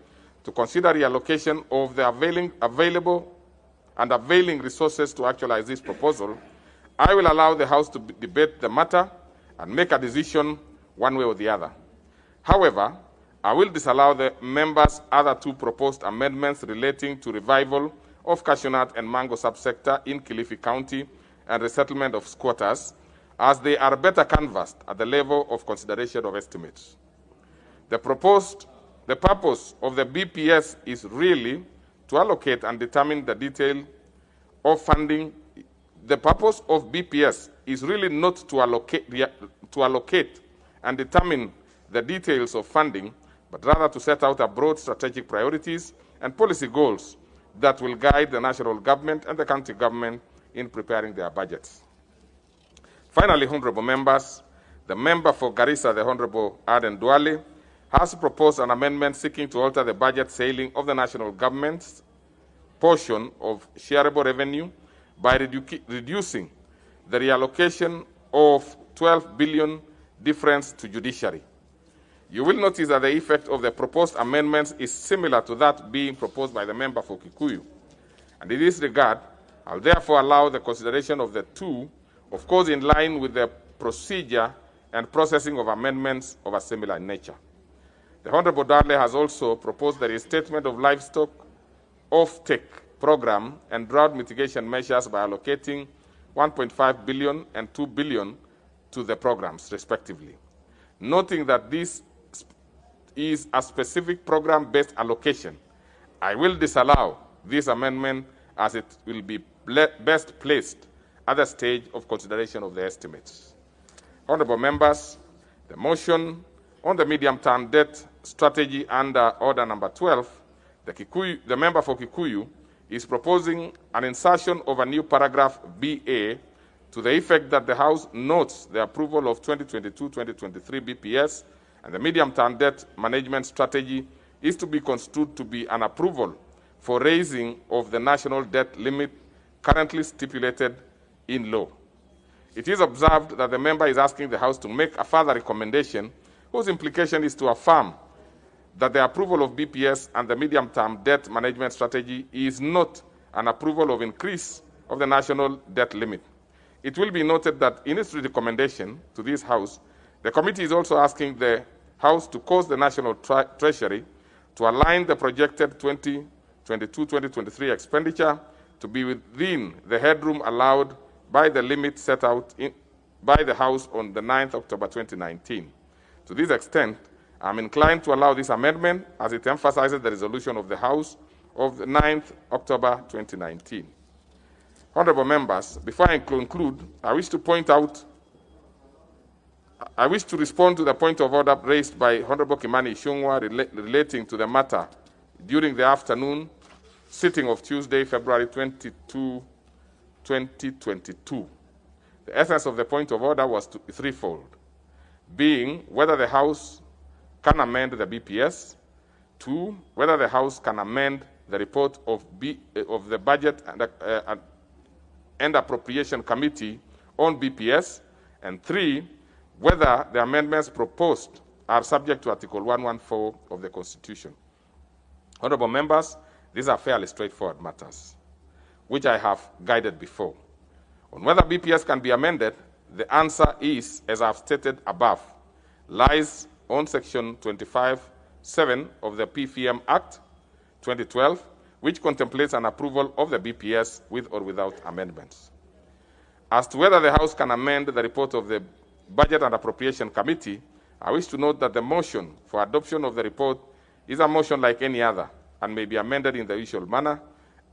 to consider reallocation of the availing resources to actualize this proposal, I will allow the House to debate the matter and make a decision one way or the other. However, I will disallow the members' other two proposed amendments relating to revival of cashew nut and mango subsector in Kilifi County and resettlement of squatters, as they are better canvassed at the level of consideration of estimates. The purpose of the BPS is really to allocate and determine the detail of funding. The purpose of BPS is really not to allocate and determine the details of funding, but rather to set out a broad strategic priorities and policy goals that will guide the national government and the county government in preparing their budgets. Finally, honorable members, the member for Garissa, the Honorable Aden Duale, has proposed an amendment seeking to alter the budget ceiling of the national government's portion of shareable revenue by reducing the reallocation of 12 billion difference to judiciary. You will notice that the effect of the proposed amendments is similar to that being proposed by the member for Kikuyu. And in this regard, I will therefore allow the consideration of the two, of course in line with the procedure and processing of amendments of a similar nature. The Honorable Darley has also proposed the restatement of livestock off-take program and drought mitigation measures by allocating 1.5 billion and 2 billion to the programs, respectively. Noting that this is a specific program-based allocation, I will disallow this amendment as it will be best placed at the stage of consideration of the estimates. Honorable members, the motion on the medium-term debt strategy under order number 12, The member for Kikuyu is proposing an insertion of a new paragraph BA to the effect that the House notes the approval of 2022-2023 BPS and the medium-term debt management strategy is to be construed to be an approval for raising of the national debt limit currently stipulated in law. It is observed that the member is asking the House to make a further recommendation whose implication is to affirm that the approval of BPS and the medium-term debt management strategy is not an approval of increase of the national debt limit. It will be noted that in its recommendation to this House, the committee is also asking the House to cause the National Treasury to align the projected 2022-2023 expenditure to be within the headroom allowed by the limit set out by the House on the 9th October 2019. To this extent, I'm inclined to allow this amendment as it emphasizes the resolution of the House of the 9th October 2019. Honorable members, before I conclude, I wish to respond to the point of order raised by Honorable Kimani Ichung'wah relating to the matter during the afternoon sitting of Tuesday, February 22, 2022. The essence of the point of order was threefold, being whether the House can amend the BPS, 2, whether the House can amend the report of the Budget and Appropriation Committee on BPS, and 3, whether the amendments proposed are subject to Article 114 of the Constitution. Honorable members, these are fairly straightforward matters, which I have guided before. On whether BPS can be amended, the answer is, as I've stated above, lies on Section 25(7) of the PFM Act 2012, which contemplates an approval of the BPS with or without amendments. As to whether the House can amend the report of the Budget and Appropriation Committee, I wish to note that the motion for adoption of the report is a motion like any other and may be amended in the usual manner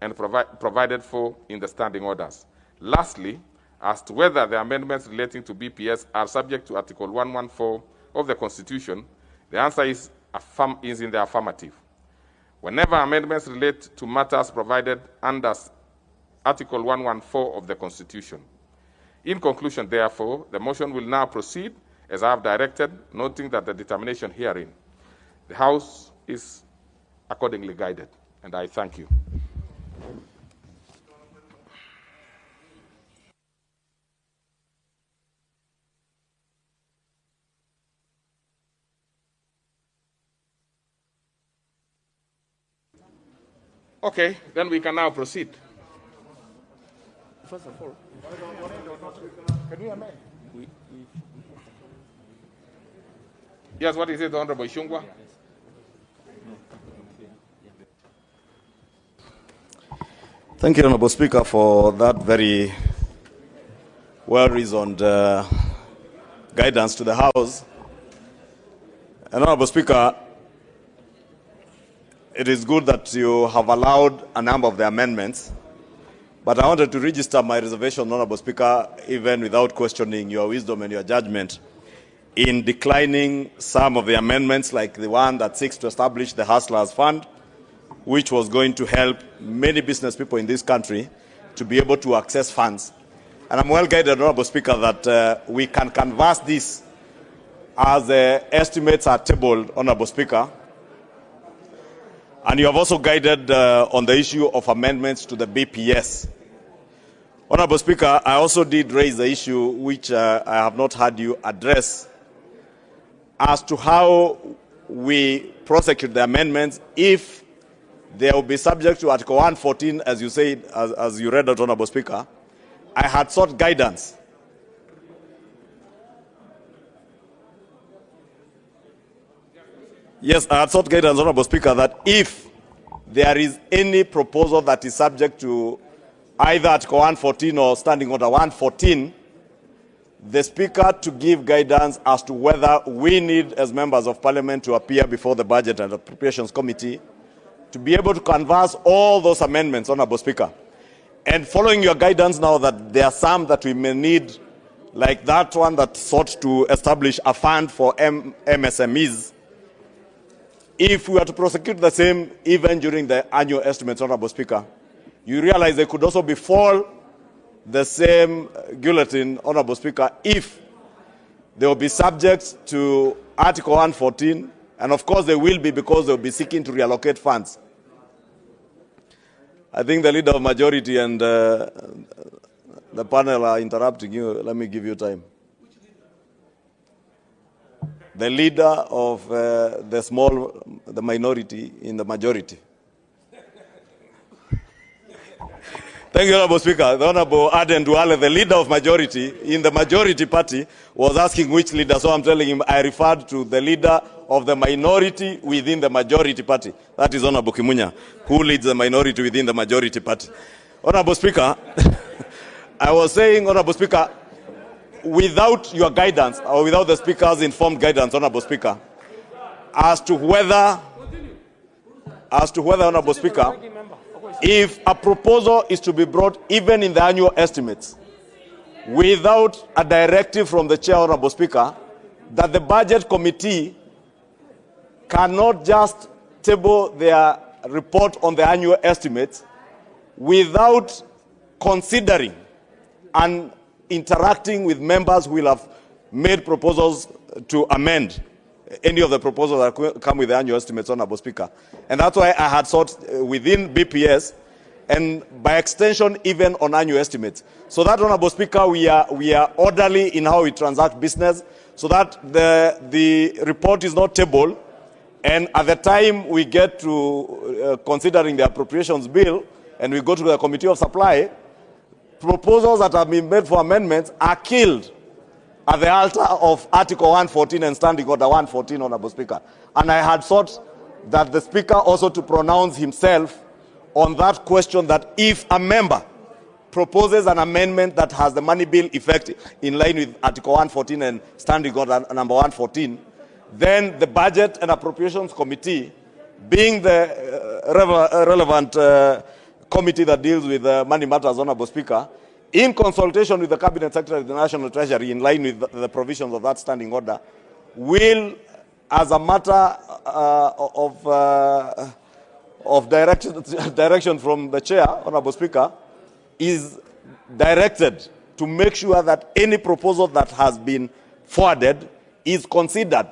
and provided for in the standing orders. Lastly, as to whether the amendments relating to BPS are subject to Article 114 of the Constitution, the answer is in the affirmative. Whenever amendments relate to matters provided under Article 114 of the Constitution. In conclusion, therefore, the motion will now proceed as I have directed, noting that the determination herein, the House is accordingly guided, and I thank you. Okay, then we can now proceed. First of all, can we amend? Yes, what is it, Honorable Ichung'wah? Thank you, Honorable Speaker, for that very well-reasoned guidance to the House. And Honorable Speaker, it is good that you have allowed a number of the amendments, but I wanted to register my reservation, Honorable Speaker, even without questioning your wisdom and your judgment, in declining some of the amendments, like the one that seeks to establish the Hustlers Fund, which was going to help many business people in this country to be able to access funds. And I'm well guided, Honorable Speaker, that we can canvass this as the estimates are tabled, Honorable Speaker. And you have also guided on the issue of amendments to the BPS. Honorable Speaker, I also did raise the issue which I have not heard you address as to how we prosecute the amendments if they will be subject to Article 114, as you said, as you read out, Honorable Speaker. I had sought guidance. Yes, I had sought guidance, Honorable Speaker, that if there is any proposal that is subject to either Article 114 or Standing Order 114, the Speaker to give guidance as to whether we need, as members of Parliament, to appear before the Budget and Appropriations Committee to be able to canvass all those amendments, Honorable Speaker. And following your guidance now that there are some that we may need, like that one that sought to establish a fund for MSMEs, if we were to prosecute the same even during the annual estimates, Honorable Speaker, you realize they could also befall the same guillotine, Honorable Speaker, if they will be subject to Article 114, and of course they will be because they will be seeking to reallocate funds. I think the leader of majority and the panel are interrupting you. Let me give you time. The leader of the minority in the majority. Thank you, Honorable Speaker. The Honorable Aden Duale, the leader of majority in the majority party, was asking which leader. So I'm telling him I referred to the leader of the minority within the majority party. That is Honorable Kimunya, who leads the minority within the majority party. Honorable Speaker, I was saying, Honorable Speaker, without your guidance, or without the Speaker's informed guidance, Honorable Speaker, as to whether, Honorable Speaker, if a proposal is to be brought even in the annual estimates, without a directive from the Chair, Honorable Speaker, that the Budget Committee cannot just table their report on the annual estimates without considering and interacting with members who will have made proposals to amend any of the proposals that come with the annual estimates, Honorable Speaker. And that's why I had sought within BPS and by extension even on annual estimates. So that, Honorable Speaker, we are orderly in how we transact business, so that the report is not tabled, and at the time we get to considering the appropriations bill and we go to the Committee of Supply, proposals that have been made for amendments are killed at the altar of Article 114 and Standing Order 114, Honorable Speaker. And I had sought that the Speaker also to pronounce himself on that question, that if a member proposes an amendment that has the money bill effect in line with Article 114 and Standing Order number 114, then the Budget and Appropriations Committee, being the relevant committee that deals with money matters, Honorable Speaker, in consultation with the Cabinet Secretary of the National Treasury, in line with the provisions of that standing order, will, as a matter of direction from the Chair, Honorable Speaker, is directed to make sure that any proposal that has been forwarded is considered,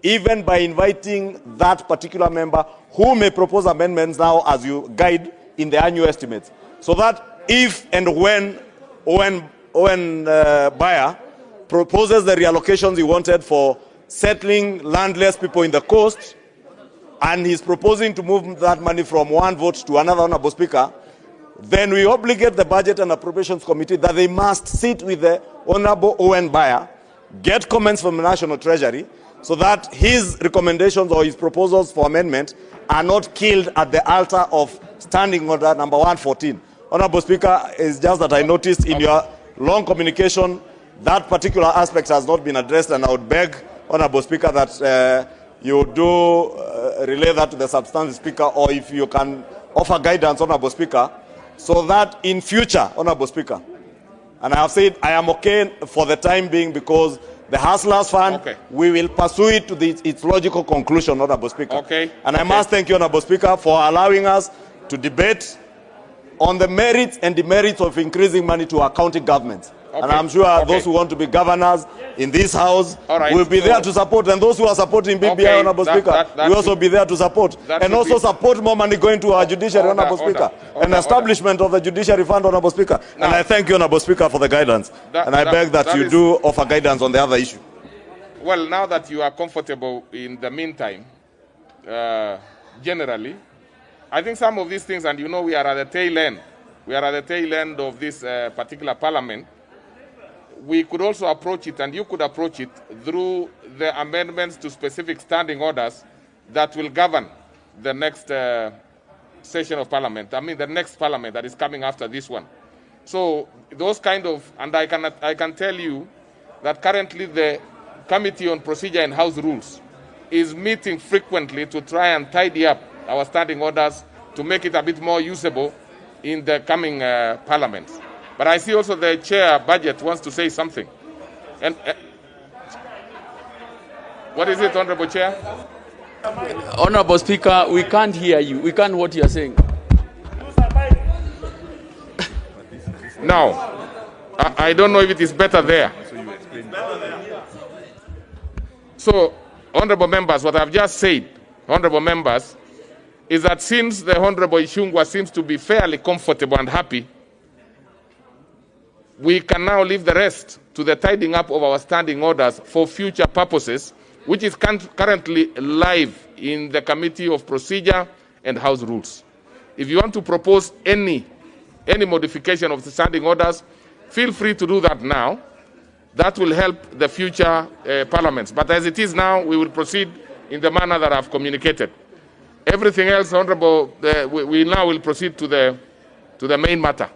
even by inviting that particular member who may propose amendments now as you guide in the annual estimates, so that if and when Bayer proposes the reallocations he wanted for settling landless people in the coast, and he's proposing to move that money from one vote to another, Honorable Speaker, then we obligate the Budget and Appropriations Committee that they must sit with the Honorable Owen Bayer, get comments from the National Treasury, so that his recommendations or his proposals for amendment are not killed at the altar of Standing Order number 114. Honorable Speaker, it's just that I noticed in your long communication that particular aspect has not been addressed, and I would beg, Honorable Speaker, that you do relay that to the substantive Speaker, or if you can offer guidance, Honorable Speaker, so that in future, Honorable Speaker, and I have said I am okay for the time being, because the Hustlers Fund, we will pursue it to its logical conclusion, Honorable Speaker. And I must thank you, Honorable Speaker, for allowing us to debate on the merits and demerits of increasing money to our county governments. And I'm sure those who want to be governors in this House will be there to support, and those who are supporting BBI, Honorable Speaker, will also be there to support, and also support more money going to our judiciary, Honorable Speaker, and establishment of the Judiciary Fund, Honorable Speaker. And I thank you, Honorable Speaker, for the guidance, and I beg that you do offer guidance on the other issue. Well, now that you are comfortable in the meantime, generally, I think some of these things, and you know we are at the tail end, of this particular parliament, we could also approach it, and you could approach it through the amendments to specific standing orders that will govern the next session of parliament. I mean, the next parliament that is coming after this one. So those kind of, and I can tell you that currently the Committee on Procedure and House Rules is meeting frequently to try and tidy up our standing orders to make it a bit more usable in the coming parliament. But I see also the Chair Budget wants to say something. And what is it, Honorable Chair? Honorable Speaker, we can't hear you. We can't what you are saying. Now, I don't know if it is better there. So, honorable members, what I've just said, honorable members, is that since the Honorable Ishungwa seems to be fairly comfortable and happy, we can now leave the rest to the tidying up of our standing orders for future purposes, which is currently live in the Committee of Procedure and House Rules. If you want to propose any modification of the standing orders, feel free to do that now. That will help the future parliaments. But as it is now, we will proceed in the manner that I've communicated. Everything else, Honorable, we now will proceed to the main matter.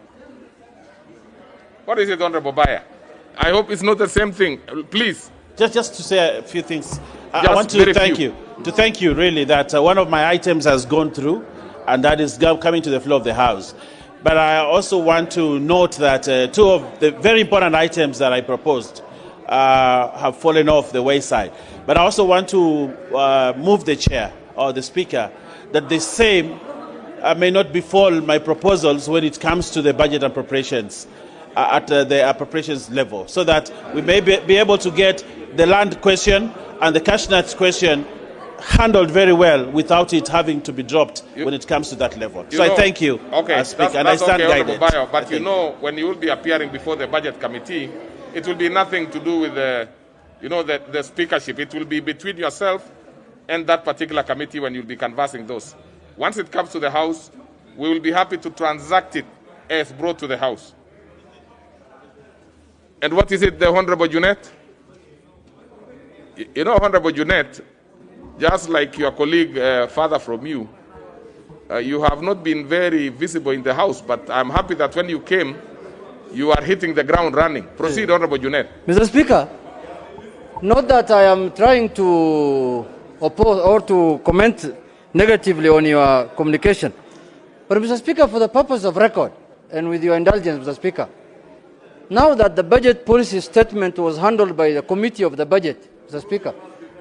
What is it, Honorable Bayer? I hope it's not the same thing. Please. Just to say a few things. I want to thank you, really, that one of my items has gone through, and that is coming to the floor of the House. But I also want to note that two of the very important items that I proposed have fallen off the wayside. But I also want to move the chair or the speaker that the same may not befall my proposals when it comes to the budget appropriations at the appropriations level, so that we may be able to get the land question and the cash nets question handled very well without it having to be dropped when it comes to that level. So I thank you, Speaker, and I stand guided. But you know, when you will be appearing before the Budget Committee, it will be nothing to do with the speakership. It will be between yourself and that particular committee when you'll be canvassing those. Once it comes to the House, we will be happy to transact it as brought to the House. And what is it, the Honorable Junet? You know, Honorable Junet, just like your colleague farther from you, you have not been very visible in the House, but I'm happy that when you came, you are hitting the ground running. Proceed, Honorable Junet. Mr. Speaker, not that I am trying to oppose or to comment negatively on your communication, but Mr. Speaker, for the purpose of record, and with your indulgence, Mr. Speaker, now that the budget policy statement was handled by the Committee of the Budget, Mr. Speaker,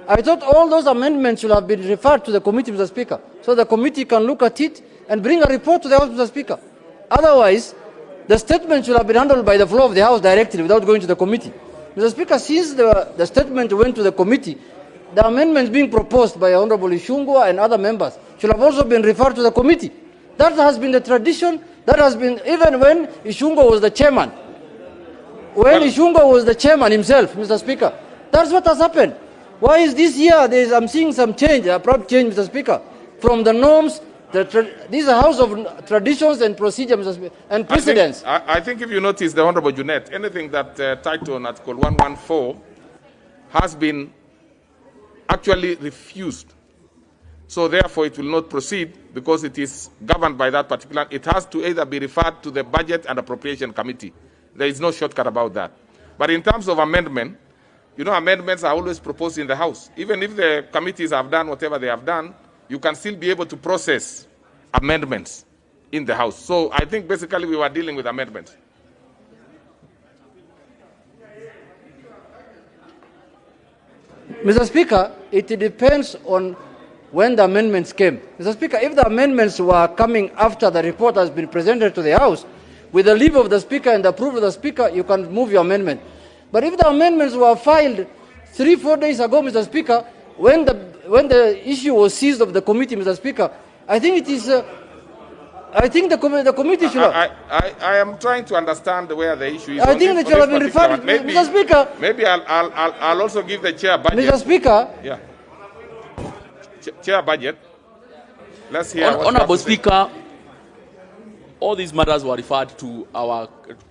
I thought all those amendments should have been referred to the committee, Mr. Speaker, so the committee can look at it and bring a report to the House, Mr. Speaker. Otherwise, the statement should have been handled by the floor of the House directly without going to the committee. Mr. Speaker, since the statement went to the committee, the amendments being proposed by Honorable Ishungwa and other members should have also been referred to the committee. That has been the tradition. That has been, even when Ishungwa was the chairman. When Ishungwa was the chairman himself, Mr. Speaker, that's what has happened. Why is this year, I'm seeing some change, a abrupt change, Mr. Speaker, from the norms. This is a house of traditions and procedures, Mr. Speaker, and precedents. I think if you notice, the Honorable Junet, anything that titled on Article 114 has been actually refused. So therefore, it will not proceed because it is governed by that particular. It has to either be referred to the Budget and Appropriation Committee. There is no shortcut about that. But in terms of amendment, you know, amendments are always proposed in the House. Even if the committees have done whatever they have done, you can still be able to process amendments in the House. So I think basically we were dealing with amendments. Mr. Speaker, it depends on when the amendments came. Mr. Speaker, if the amendments were coming after the report has been presented to the House, with the leave of the Speaker and the approval of the Speaker, you can move your amendment. But if the amendments were filed 3-4 days ago, Mr. Speaker, when the issue was seized of the committee, Mr. Speaker, I think it is. I think the committee should. I am trying to understand where the issue is. I think it should have been referred, Mr. Speaker. Maybe I'll also give the chair budget. Mr. Speaker. Yeah. Chair budget. Let's hear. Honorable Speaker, all these matters were referred to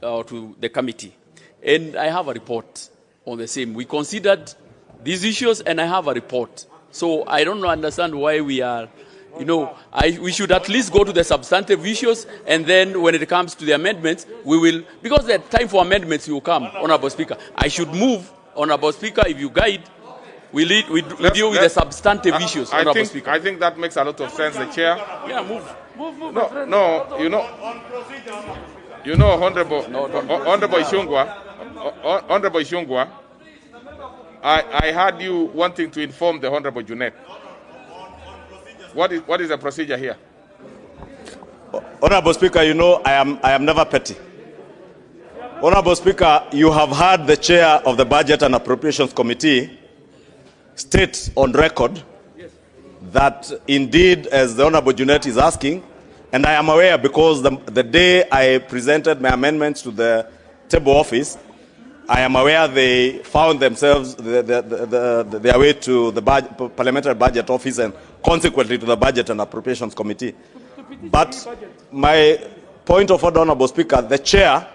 to the committee, and I have a report on the same. We considered these issues, and I have a report. So I don't understand why we are, we should at least go to the substantive issues, and then when it comes to the amendments, we will, because the time for amendments will come, Honorable Speaker. I should move, Honorable Speaker, if you guide, we deal with the substantive issues, Honorable Speaker. I think that makes a lot of sense, the chair. Yeah, move. Honorable Ishungwa, I heard you wanting to inform the Honorable Junet What is the procedure here? Honorable Speaker, you know I am never petty. Honorable Speaker, you have heard the chair of the Budget and Appropriations Committee state on record that indeed, as the Honorable Junet is asking, and I am aware because the day I presented my amendments to the table office, I am aware they found themselves their way to the Parliamentary Budget Office and consequently to the Budget and Appropriations Committee. But my point of order, Honorable Speaker, the chair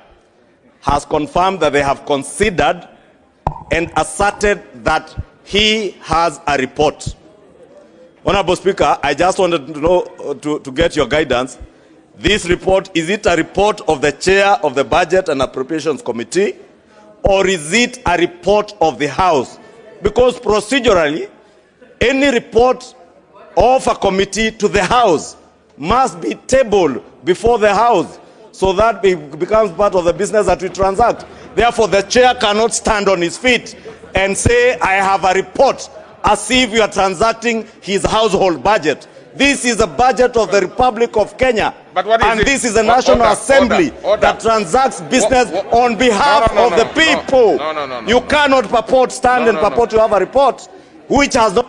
has confirmed that they have considered and asserted that he has a report. Honorable Speaker, I just wanted to know, to get your guidance. This report, is it a report of the chair of the Budget and Appropriations Committee, or is it a report of the House? Because procedurally, any report of a committee to the House must be tabled before the House, so that it becomes part of the business that we transact. Therefore, the chair cannot stand on his feet and say, I have a report, as if you are transacting his household budget. This is a budget of the Republic of Kenya. But what is and it? This is a National Assembly that transacts business on behalf of the people. You cannot purport, stand and purport to have a report which has not...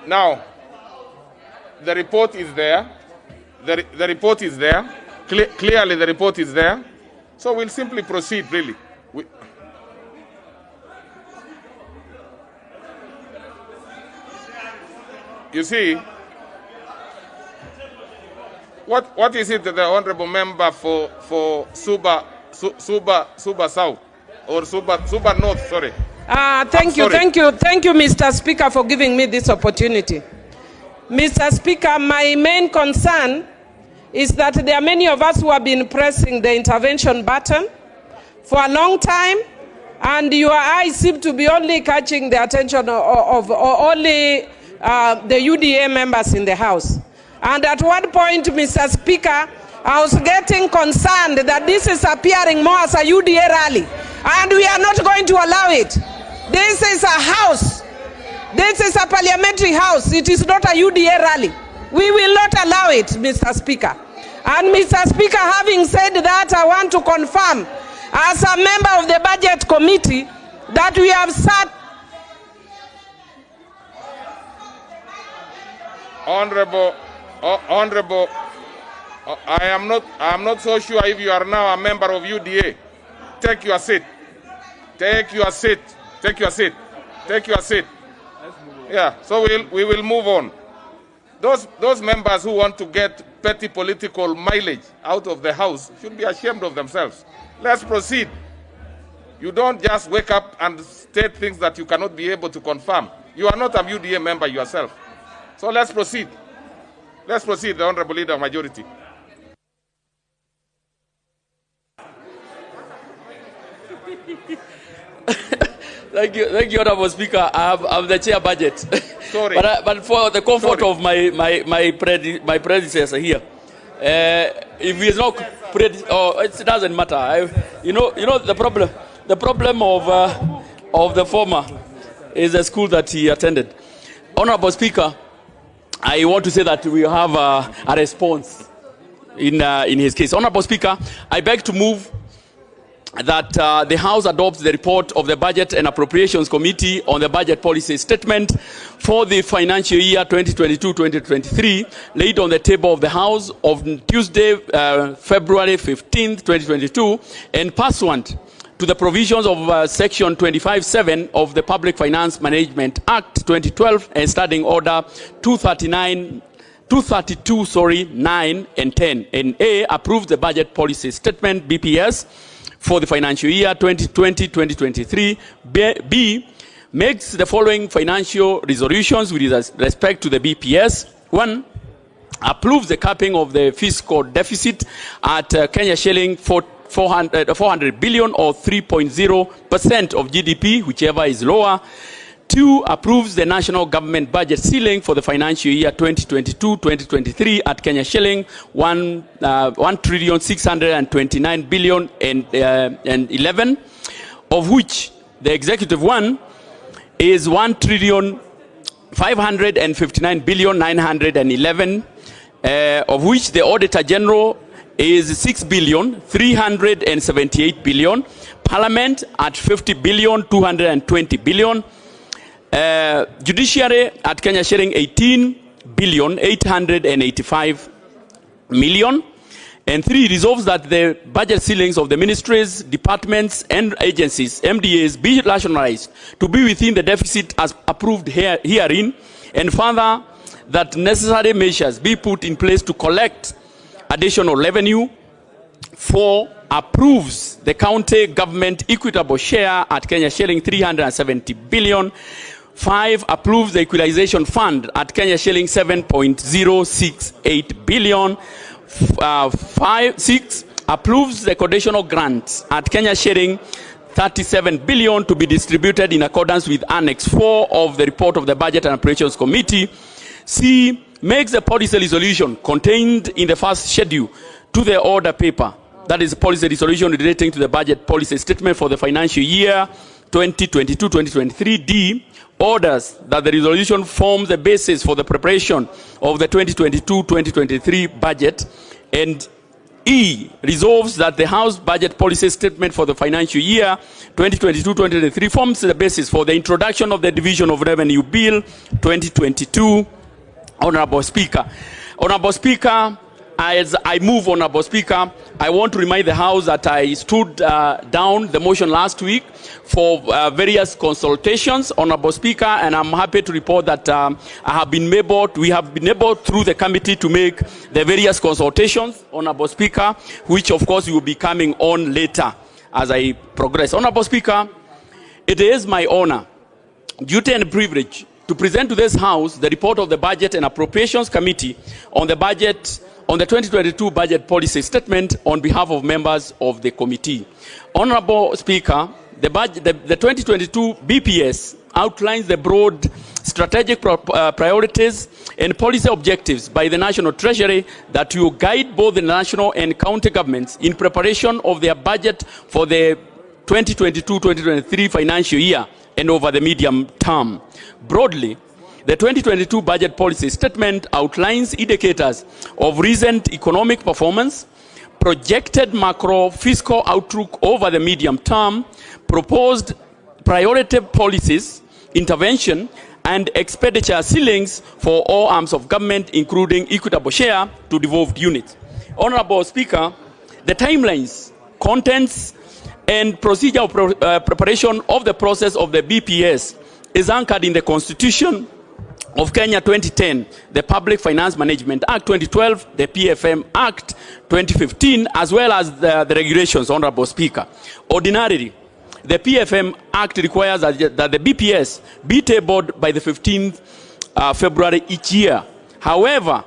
Now, the report is there. The report is there. Clearly, the report is there. So we'll simply proceed, really. You see, what is it that the honourable member for Suba South or Suba North, sorry. Thank you, Mr. Speaker, for giving me this opportunity. Mr. Speaker, my main concern is that there are many of us who have been pressing the intervention button for a long time, and your eyes seem to be only catching the attention of only the UDA members in the House. And at one point, Mr. Speaker, I was getting concerned that this is appearing more as a UDA rally, and we are not going to allow it. This is a House. This is a parliamentary House. It is not a UDA rally. We will not allow it, Mr. Speaker. And Mr. Speaker, having said that, I want to confirm, as a member of the Budget Committee, that we have sat... Honorable, I am not so sure if you are now a member of UDA. Take your seat. Take your seat. Take your seat. Take your seat. Yeah, so we will move on. Those members who want to get petty political mileage out of the House should be ashamed of themselves. Let's proceed. You don't just wake up and state things that you cannot be able to confirm. You are not a UDA member yourself. So let's proceed. Let's proceed, the Honorable Leader of Majority. Thank you, Honorable Speaker. I'm the chair budget. Sorry. but for the comfort of my predecessor here, if he is not it doesn't matter. You know the problem of the former is the school that he attended. Honorable Speaker, I want to say that we have a response in his case. Honorable Speaker, I beg to move that the House adopts the report of the Budget and Appropriations Committee on the Budget Policy Statement for the financial year 2022-2023, laid on the table of the House on Tuesday, February 15, 2022, and pursuant to the provisions of Section 25(7) of the Public Finance Management Act 2012 and Standing Order 232, 9 and 10. And A, approves the Budget Policy Statement, BPS, for the financial year 2020-2023. B, makes the following financial resolutions with respect to the BPS. 1, approves the capping of the fiscal deficit at Kenya shilling 400 billion or 3.0% of GDP, whichever is lower. 2, approves the national government budget ceiling for the financial year 2022-2023 at Kenya shilling 1,629 billion and 11, of which the executive one is 1,000 559,911,000,000, of which the Auditor General is 6,378,000,000,000, Parliament at 50,220,000,000,000, Judiciary at Kenya sharing 18,885,000,000, and 3, resolves that the budget ceilings of the ministries, departments, and agencies, MDAs, be rationalized to be within the deficit as approved herein, and further, that necessary measures be put in place to collect additional revenue. 4, approves the county government equitable share at Kenya shilling 370 billion. 5, approves the equalization fund at Kenya shilling 7.068 billion. 6, approves the conditional grants at Kenya shilling 37 billion to be distributed in accordance with Annex 4 of the report of the Budget and Appropriations Committee. C, makes the policy resolution contained in the first schedule to the order paper, that is policy resolution relating to the budget policy statement for the financial year 2022-2023. D, orders that the resolution forms the basis for the preparation of the 2022-2023 budget. And E, resolves that the House budget policy statement for the financial year 2022-2023 forms the basis for the introduction of the Division of Revenue Bill 2022. Honorable Speaker, as I move, Honorable Speaker, I want to remind the House that I stood down the motion last week for various consultations, Honorable Speaker, and I'm happy to report that we have been able through the committee to make the various consultations, Honorable Speaker, which of course will be coming on later as I progress. Honorable Speaker, it is my honor, duty and privilege to present to this House the report of the Budget and Appropriations Committee on the 2022 budget policy statement on behalf of members of the committee. Honorable Speaker, the 2022 BPS outlines the broad strategic priorities and policy objectives by the National Treasury that will guide both the national and county governments in preparation of their budget for the 2022-2023 financial year and over the medium term. Broadly, the 2022 budget policy statement outlines indicators of recent economic performance, projected macro fiscal outlook over the medium term, proposed priority policies, intervention, and expenditure ceilings for all arms of government, including equitable share to devolved units. Honorable Speaker, the timelines, contents, and procedural preparation of the process of the BPS is anchored in the Constitution of Kenya 2010, the Public Finance Management Act 2012, the PFM Act 2015, as well as the regulations, Honorable Speaker. Ordinarily, the PFM Act requires that the BPS be tabled by the 15th February each year. However,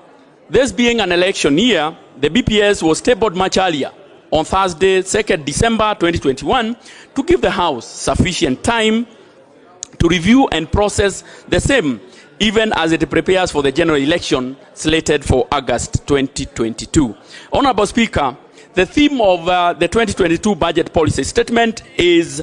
this being an election year, the BPS was tabled much earlier, on Thursday, 2nd December 2021, to give the House sufficient time to review and process the same, even as it prepares for the general election slated for August 2022. Honorable Speaker, the theme of the 2022 budget policy statement is,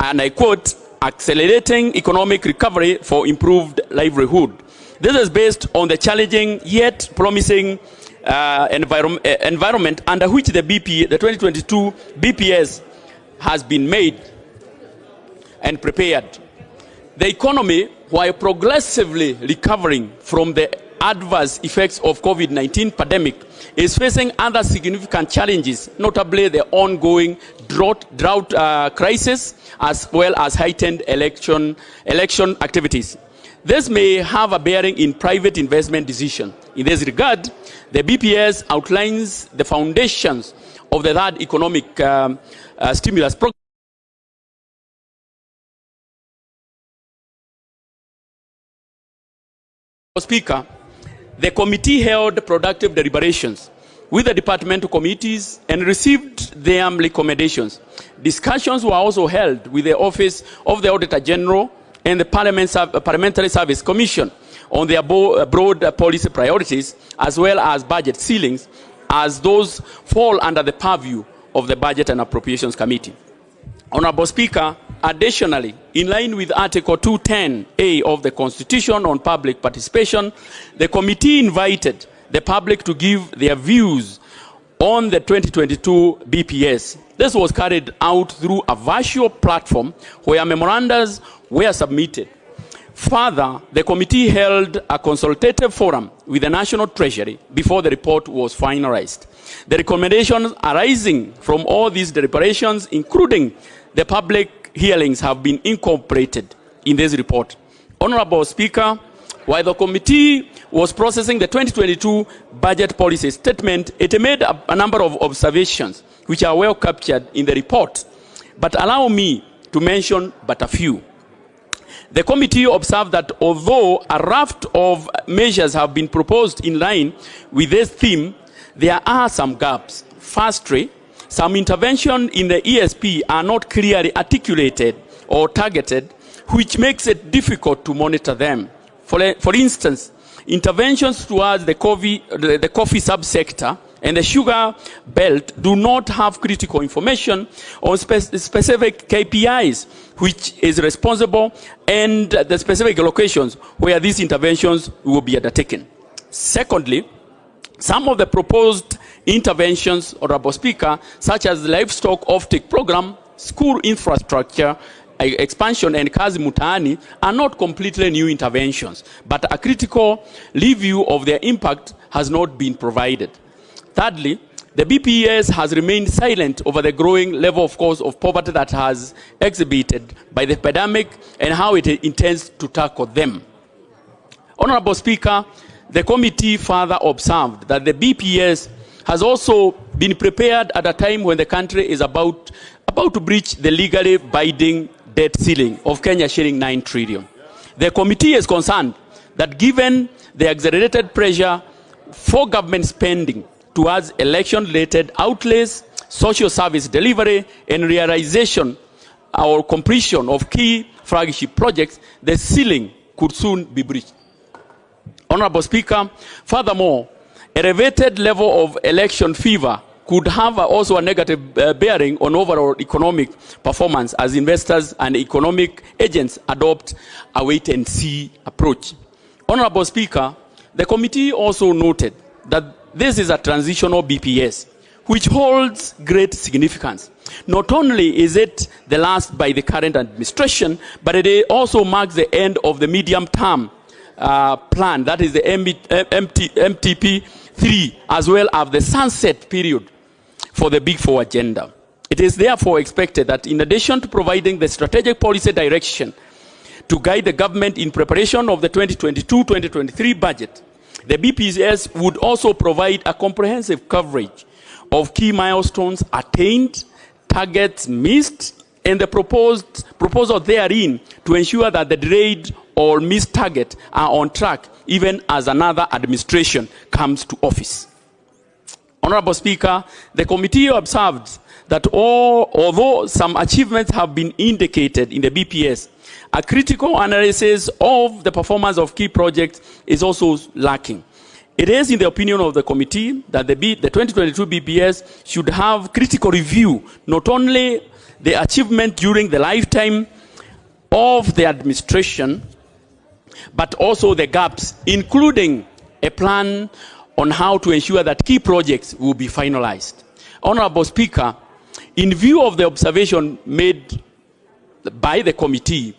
and I quote, accelerating economic recovery for improved livelihood. This is based on the challenging yet promising environment under which the 2022 BPS has been made and prepared. The economy, while progressively recovering from the adverse effects of COVID-19 pandemic, is facing other significant challenges, notably the ongoing drought crisis, as well as heightened election activities. This may have a bearing in private investment decisions. In this regard, the BPS outlines the foundations of the third economic stimulus program. Speaker, the committee held productive deliberations with the departmental committees and received their recommendations. Discussions were also held with the Office of the Auditor General and the Parliamentary Service Commission on their broad policy priorities, as well as budget ceilings, as those fall under the purview of the Budget and Appropriations Committee. Honorable Speaker, additionally, in line with Article 210A of the Constitution on public participation, the committee invited the public to give their views on the 2022 BPS. This was carried out through a virtual platform where memorandums were submitted. Further, the committee held a consultative forum with the National Treasury before the report was finalized. The recommendations arising from all these deliberations, including the public hearings, have been incorporated in this report. Honorable Speaker, while the committee was processing the 2022 budget policy statement, it made a number of observations which are well captured in the report, but allow me to mention but a few. The committee observed that although a raft of measures have been proposed in line with this theme, there are some gaps. Firstly, some interventions in the ESP are not clearly articulated or targeted, which makes it difficult to monitor them. For instance, interventions towards the coffee subsector and the sugar belt do not have critical information on specific KPIs, which is responsible, and the specific locations where these interventions will be undertaken. Secondly, some of the proposed interventions, Honorable Speaker, such as the livestock offtake program, school infrastructure expansion, and Kazi Mutaani, are not completely new interventions, but a critical review of their impact has not been provided. Thirdly, the BPS has remained silent over the growing level of cause of poverty that has exhibited by the pandemic and how it intends to tackle them. Honorable Speaker, the committee further observed that the BPS has also been prepared at a time when the country is about to breach the legally binding debt ceiling of Kenya shilling 9 trillion. The committee is concerned that given the accelerated pressure for government spending towards election-related outlays, social service delivery, and realization or completion of key flagship projects, the ceiling could soon be breached. Honorable Speaker, furthermore, elevated level of election fever could have also a negative bearing on overall economic performance as investors and economic agents adopt a wait-and-see approach. Honorable Speaker, the committee also noted that this is a transitional BPS, which holds great significance. Not only is it the last by the current administration, but it also marks the end of the medium-term plan, that is the MTP3, as well as the sunset period for the Big Four agenda. It is therefore expected that in addition to providing the strategic policy direction to guide the government in preparation of the 2022-2023 budget, the BPS would also provide a comprehensive coverage of key milestones attained, targets missed, and the proposal therein to ensure that the delayed or missed targets are on track even as another administration comes to office. Honorable Speaker, the committee observed that although some achievements have been indicated in the BPS, a critical analysis of the performance of key projects is also lacking. It is in the opinion of the committee that the 2022 BPS should have critical review, not only the achievement during the lifetime of the administration, but also the gaps, including a plan on how to ensure that key projects will be finalized. Honorable Speaker, in view of the observation made by the committee,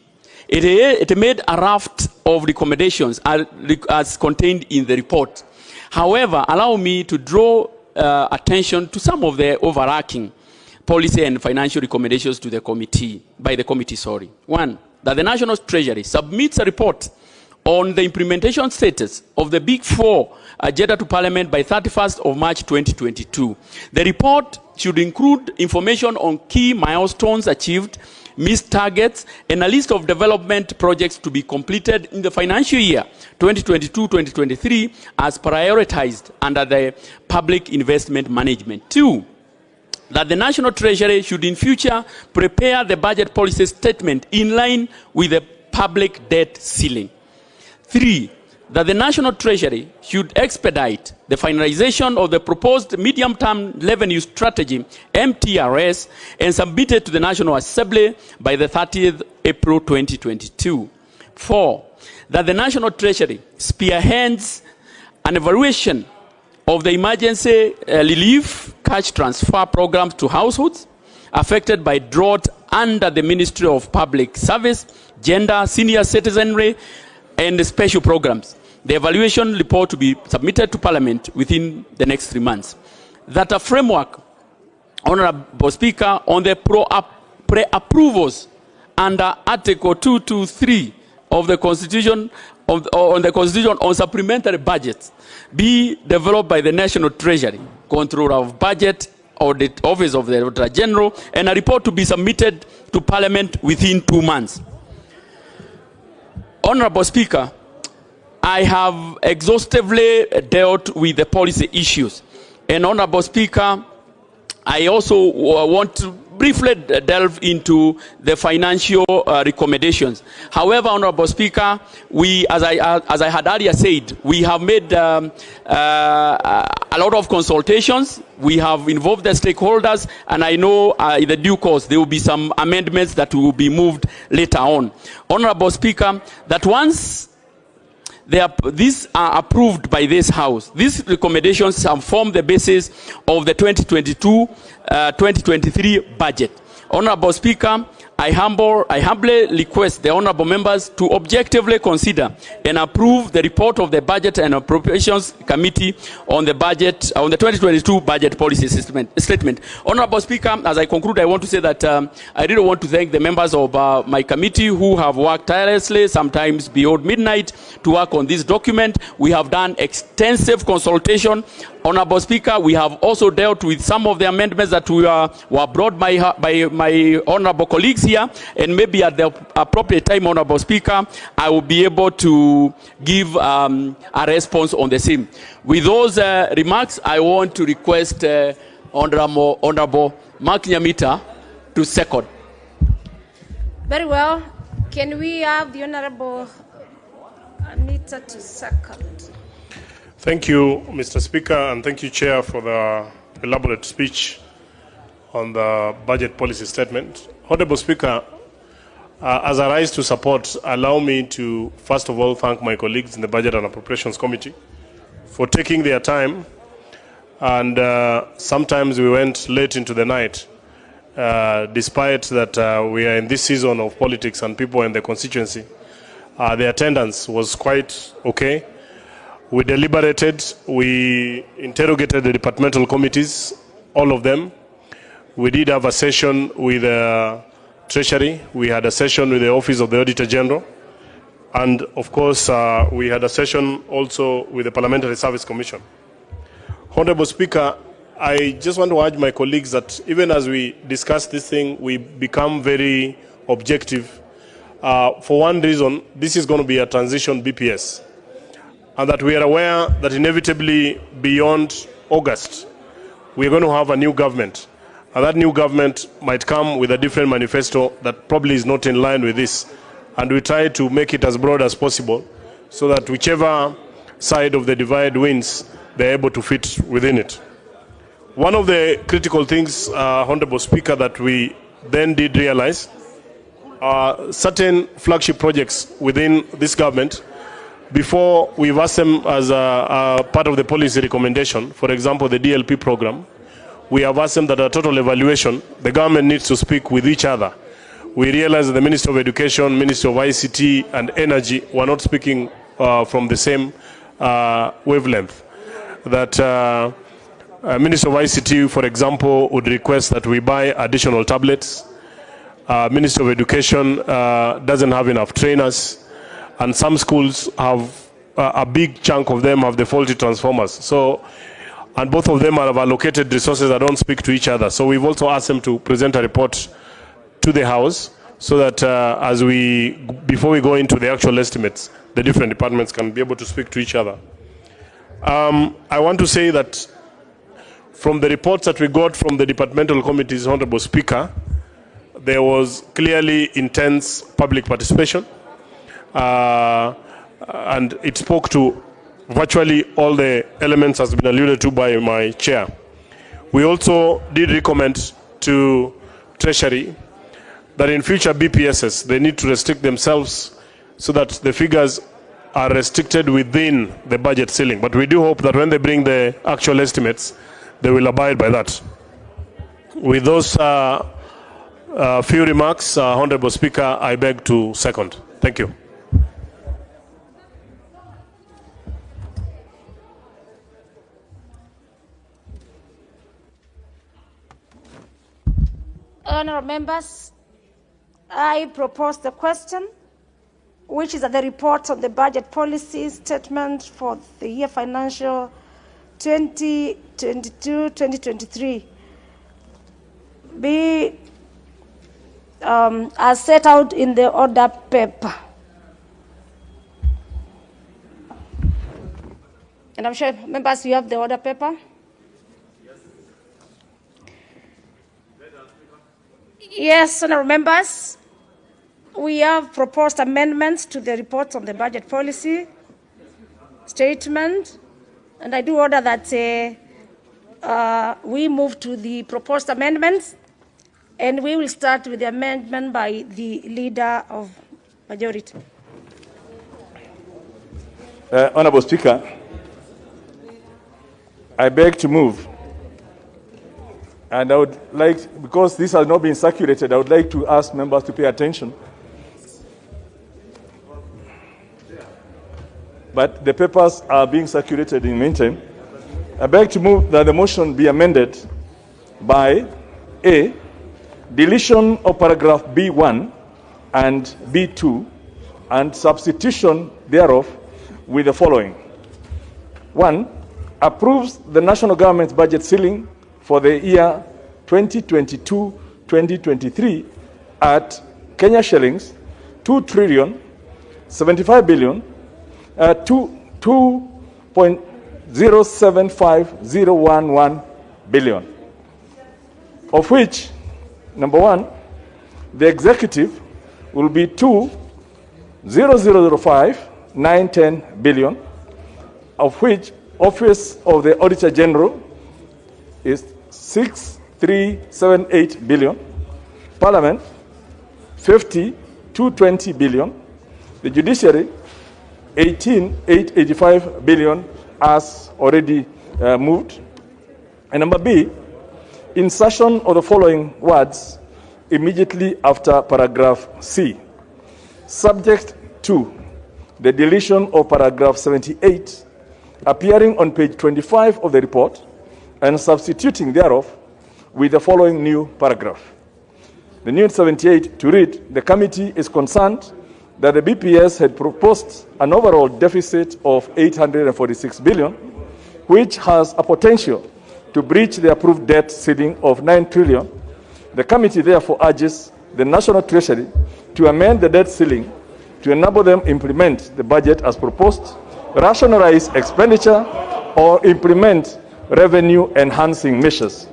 it made a raft of recommendations as contained in the report. However, allow me to draw attention to some of the overarching policy and financial recommendations to the committee, by the committee. One, that the National Treasury submits a report on the implementation status of the Big Four agenda to Parliament by 31st of March 2022. The report should include information on key milestones achieved, missed targets, and a list of development projects to be completed in the financial year 2022-2023 as prioritized under the Public Investment Management. Two, that the National Treasury should in future prepare the budget policy statement in line with the public debt ceiling. Three, that the National Treasury should expedite the finalization of the proposed medium-term revenue strategy, MTRS, and submit it to the National Assembly by the 30th April 2022. 4, that the National Treasury spearheads an evaluation of the emergency relief cash transfer programs to households affected by drought under the Ministry of Public Service, Gender, Senior Citizenry, and special programs. The evaluation report to be submitted to Parliament within the next 3 months. That a framework, Honourable Speaker, on the pre-approvals under Article 223 of the Constitution on supplementary budgets be developed by the National Treasury, Controller of Budget, or the Office of the Auditor General, and a report to be submitted to Parliament within 2 months. Honourable Speaker, I have exhaustively dealt with the policy issues. And Honourable Speaker, I also want to briefly delve into the financial recommendations. However, Honourable Speaker, we, as I had earlier said, we have made a lot of consultations. We have involved the stakeholders, and I know in the due course there will be some amendments that will be moved later on. Honourable Speaker, that once these are approved by this House, these recommendations have formed the basis of the 2022-2023 budget. Honourable Speaker, I humbly request the honourable members to objectively consider and approve the report of the Budget and Appropriations Committee on the budget, on the 2022 budget policy statement. Honourable Speaker, as I conclude, I want to say that I really want to thank the members of my committee who have worked tirelessly, sometimes beyond midnight, to work on this document. We have done extensive consultation. Honourable Speaker, we have also dealt with some of the amendments that were brought by my honourable colleagues here, and maybe at the appropriate time, Honourable Speaker, I will be able to give a response on the same. With those remarks, I want to request Honourable Mark Nyamita to second. Very well. Can we have the Honourable Anita to second? Thank you, Mr. Speaker, and thank you, Chair, for the elaborate speech on the budget policy statement. Honourable Speaker, as I rise to support, allow me to first of all thank my colleagues in the Budget and Appropriations Committee for taking their time, and sometimes we went late into the night, despite that we are in this season of politics and people in the constituency. The attendance was quite okay. We deliberated, we interrogated the departmental committees, all of them. We did have a session with the Treasury, we had a session with the Office of the Auditor General, and of course we had a session also with the Parliamentary Service Commission. Honourable Speaker, I just want to urge my colleagues that even as we discuss this thing, we become very objective. For one reason, this is going to be a transition BPS, and that we are aware that inevitably beyond August, we are going to have a new government. And that new government might come with a different manifesto that probably is not in line with this. And we try to make it as broad as possible so that whichever side of the divide wins, they're able to fit within it. One of the critical things, Honourable Speaker, that we then did realize are certain flagship projects within this government. Before we've asked them as a part of the policy recommendation, for example, the DLP program, we have asked them that a total evaluation, the government needs to speak with each other. We realize that the Minister of Education, Minister of ICT and Energy were not speaking from the same wavelength. That Minister of ICT, for example, would request that we buy additional tablets. Minister of Education doesn't have enough trainers. And some schools have, a big chunk of them have the faulty transformers. So, and both of them have allocated resources that don't speak to each other. So we've also asked them to present a report to the House so that before we go into the actual estimates, the different departments can be able to speak to each other. I want to say that from the reports that we got from the departmental committees, Honourable Speaker, there was clearly intense public participation. and it spoke to virtually all the elements as been alluded to by my chair. We also did recommend to Treasury that in future BPSs, they need to restrict themselves so that the figures are restricted within the budget ceiling. But we do hope that when they bring the actual estimates, they will abide by that. With those few remarks, Honorable Speaker, I beg to second. Thank you. Honourable members, I propose the question, which is that the report on the budget policy statement for the year financial 2022-2023 be as set out in the order paper. And I'm sure, members, you have the order paper. Yes, honourable members, we have proposed amendments to the report on the budget policy statement, and I do order that we move to the proposed amendments, and we will start with the amendment by the Leader of Majority. Honourable Speaker, I beg to move. And I would like, because this has not been circulated, I would like to ask members to pay attention. But the papers are being circulated in the meantime. I beg to move that the motion be amended by A, deletion of paragraph B1 and B2 and substitution thereof with the following. 1, approves the national government's budget ceiling for the year 2022-2023 at Kenya shillings 2,075,011 billion, of which, number 1, the executive will be 2,005,910 billion, of which Office of the Auditor General is 6,378 billion, Parliament 50,220 billion, the Judiciary 18,885 billion as already moved. And number B, insertion of the following words immediately after paragraph C, subject to the deletion of paragraph 78 appearing on page 25 of the report and substituting thereof with the following new paragraph. The new 78 to read, the committee is concerned that the BPS had proposed an overall deficit of 846 billion, which has a potential to breach the approved debt ceiling of 9 trillion. The committee therefore urges the National Treasury to amend the debt ceiling to enable them implement the budget as proposed, rationalize expenditure, or implement revenue-enhancing measures,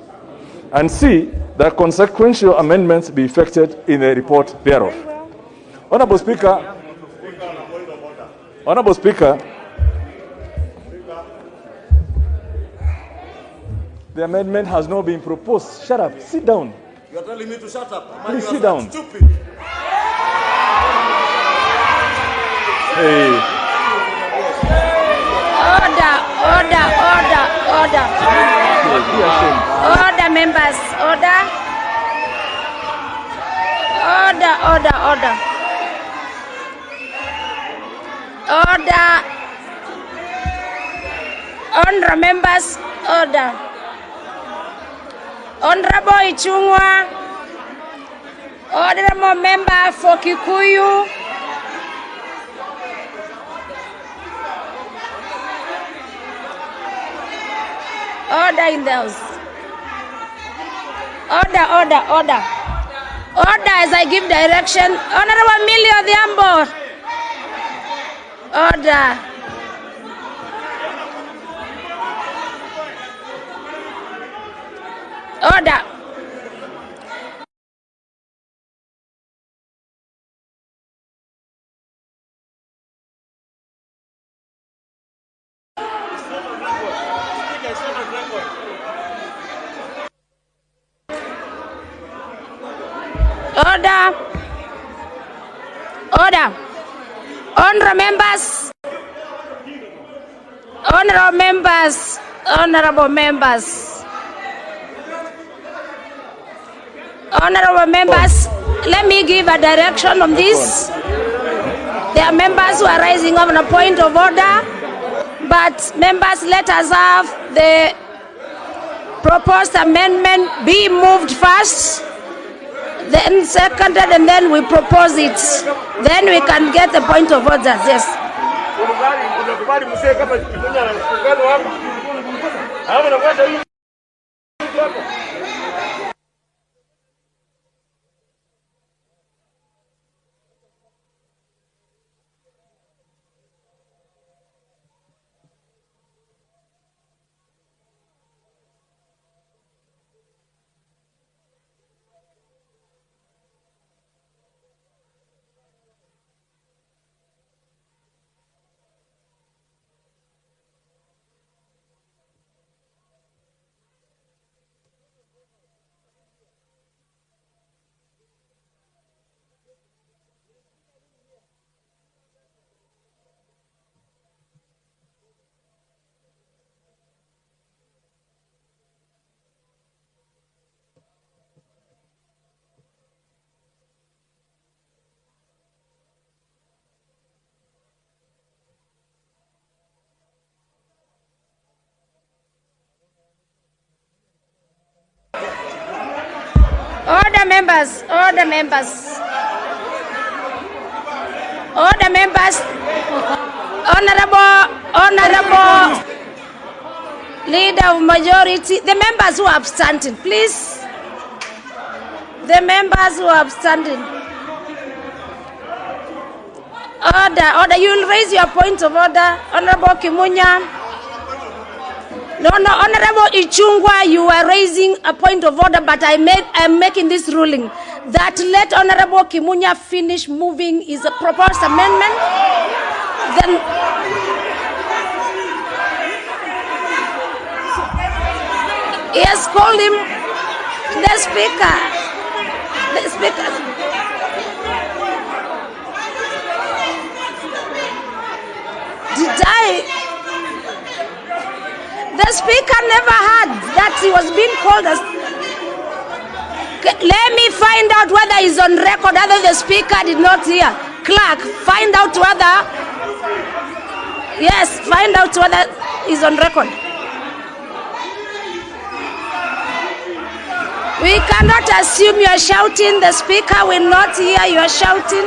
and C, that consequential amendments be effected in the report thereof. Honourable Speaker, the amendment has not been proposed. Shut up. Sit down. You are telling me to shut up. Please sit down. Stupid. Hey. Order. Order, members. Order. Honourable members, order. Honourable Ichung'wa, honourable member for Kikuyu. Order in the house. Order as I give direction. Honourable Millie Odhiambo. Order. Order. Order. Honorable members. Honorable members. Honorable members. Honorable members, let me give a direction on this. There are members who are rising up on a point of order, but members, let us have the proposed amendment be moved first, then seconded, and then we propose it. Then we can get the point of order. Yes. Order, members. Order, members. Order, members. Honorable Leader of Majority. The members who are abstaining, please. The members who are abstaining. Order. You will raise your point of order. Honorable Kimunya. No, Honorable Ichungwa, you are raising a point of order, but I'm making this ruling that let Honorable Kimunya finish moving his proposed amendment. Then yes, call him the speaker. The speaker. Did I? The speaker never heard that he was being called as. Let me find out whether he's on record. Other the speaker did not hear. Clerk, find out whether. Yes, find out whether he's on record. We cannot assume you are shouting. The speaker will not hear you are shouting.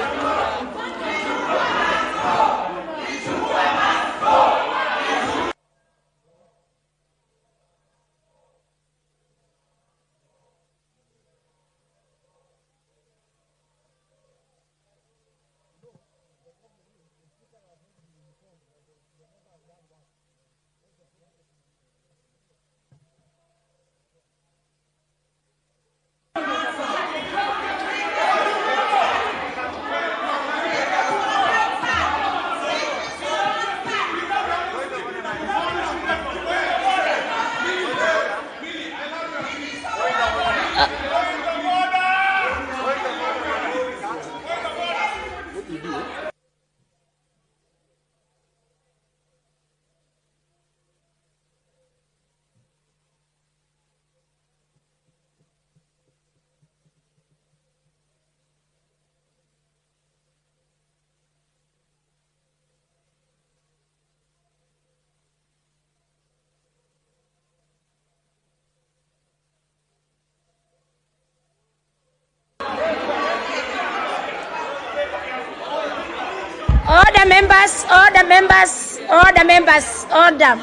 Order, members, order, members, order, members, order.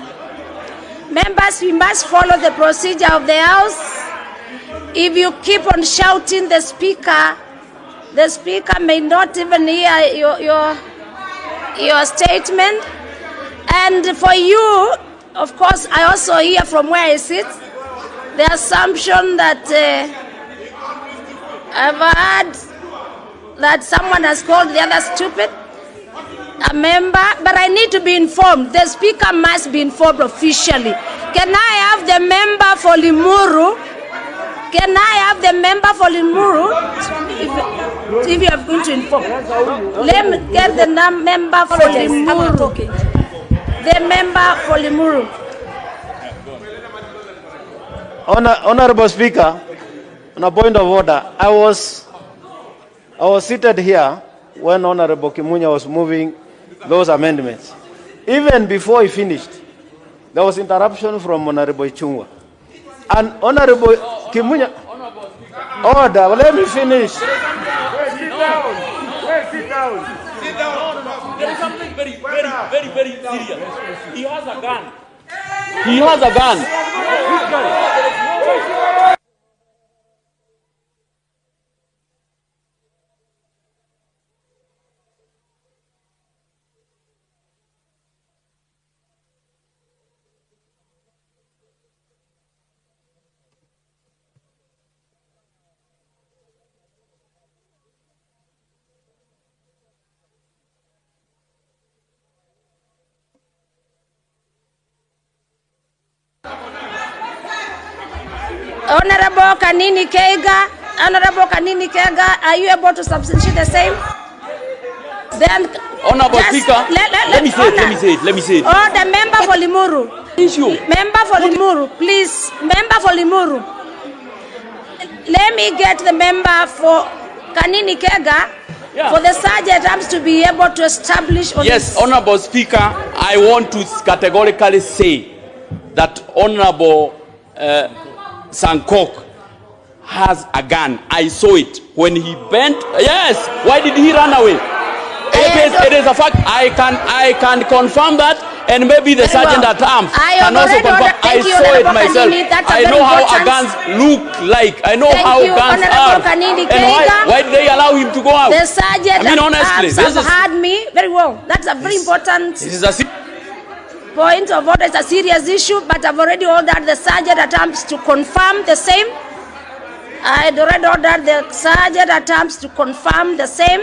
Members, we must follow the procedure of the House. If you keep on shouting, the speaker may not even hear your statement. And for you, of course, I also hear from where I sit, the assumption that I've heard that someone has called the other stupid. A member, but I need to be informed. The speaker must be informed officially. Can I have the member for Limuru? Can I have the member for Limuru? If you are going to inform. Let me get the member for Limuru. The member for Limuru. Honorable Speaker, on a point of order, I was seated here when Honorable Kimunya was moving those amendments. Even before he finished, there was interruption from Honorable Ichung'wah. And Honorable Kimunya, order, let me finish. Sit down. Sit down. There is something very serious. He has a gun. He has a gun. Honorable Kanini Kega, are you able to substantiate the same? Then, Honorable Speaker, let me say it. Oh, the member for Limuru. Member for Limuru, please. Member for Limuru. Let me get the member for Kanini Kega for the sergeant arms to be able to establish on Yes, Honorable Speaker, I want to categorically say that Honorable Sankok has a gun. I saw it when he bent. Yes. Why did he run away? It is a fact. I can confirm that, and maybe the sergeant at arms can also confirm. I saw it myself. I know how our guns look like. I know how guns are. And why did they allow him to go out? The sergeant I mean, honestly, have heard me very well. That's a very important. This is a point of order. It's a serious issue, but I've already ordered the sergeant at arms to confirm the same. I had already ordered the sergeant at arms to confirm the same,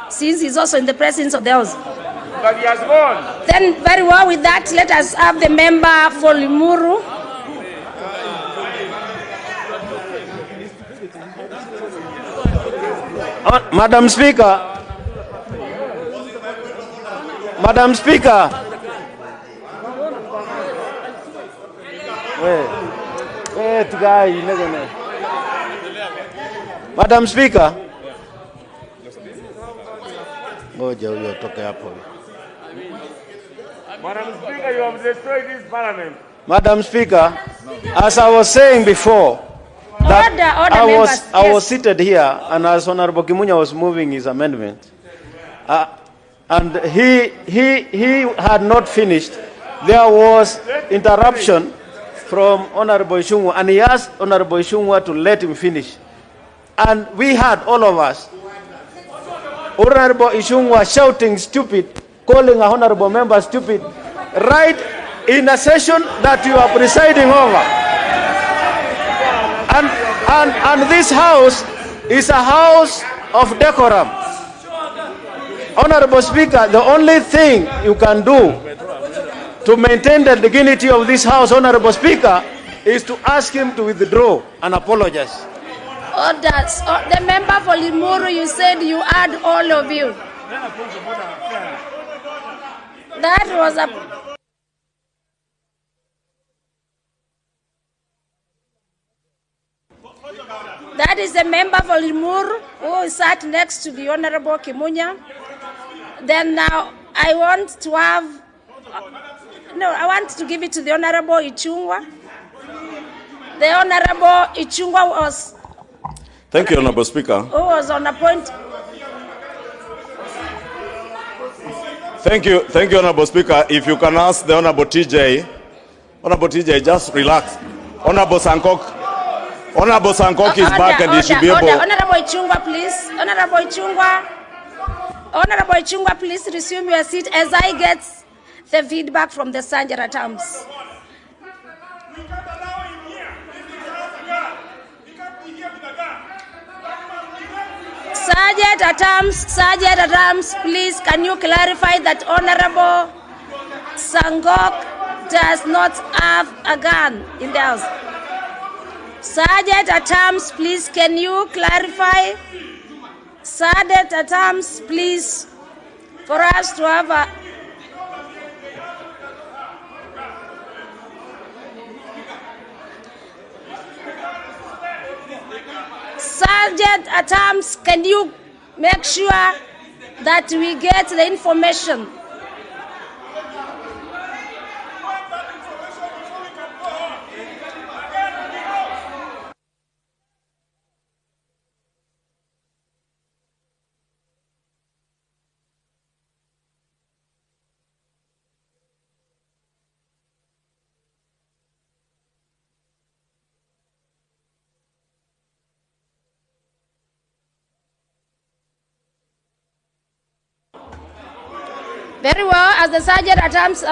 since he's also in the presence of the House. But he has gone. Then, very well, with that, let us have the member for Limuru. Madam Speaker. Wait, guy, you never know. Madam Speaker. Ngoja huyo atoke hapo. Madam Speaker, you have destroyed this parliament. Madam Speaker, as I was saying before, that I was seated here, and as Honorable Kimunya was moving his amendment, and he had not finished. There was interruption from Honorable Ichung'wah, and he asked Honorable Ichung'wah to let him finish. And we had, all of us, Honorable Ichung'wah shouting stupid, calling a honorable member stupid, right in a session that you are presiding over. And this house is a house of decorum. Honorable Speaker, the only thing you can do to maintain the dignity of this house, Honorable Speaker, is to ask him to withdraw and apologize. Orders. The member for Limuru, you said you had all of you. That was a... That is the member for Limuru who sat next to the Honorable Kimunya. Then now I want to have... I want to give it to the Honorable Ichung'wah. The Honorable Ichung'wah was... Thank you, Honorable Speaker. Who was on a point... Thank you, Honorable Speaker. If you can ask the Honorable TJ, just relax. Honorable Sankok is back and he should be able... Honorable Ichung'wah, please. Honorable Ichung'wah, please resume your seat as I get the feedback from the sergeant at arms. Sergeant at arms, please, can you clarify that Honorable Sangok does not have a gun in the house? Sergeant at arms, please, can you clarify? Sergeant at arms, please, for us to have a... Sergeant at arms, can you make sure that we get the information? Very well, as the sergeant at arms.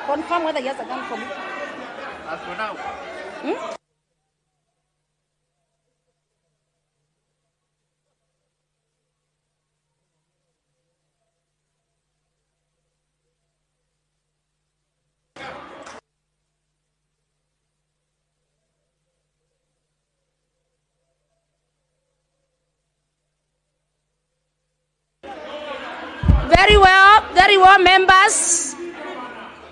Confirm whether he has a gun for me. As for now. Very well, members.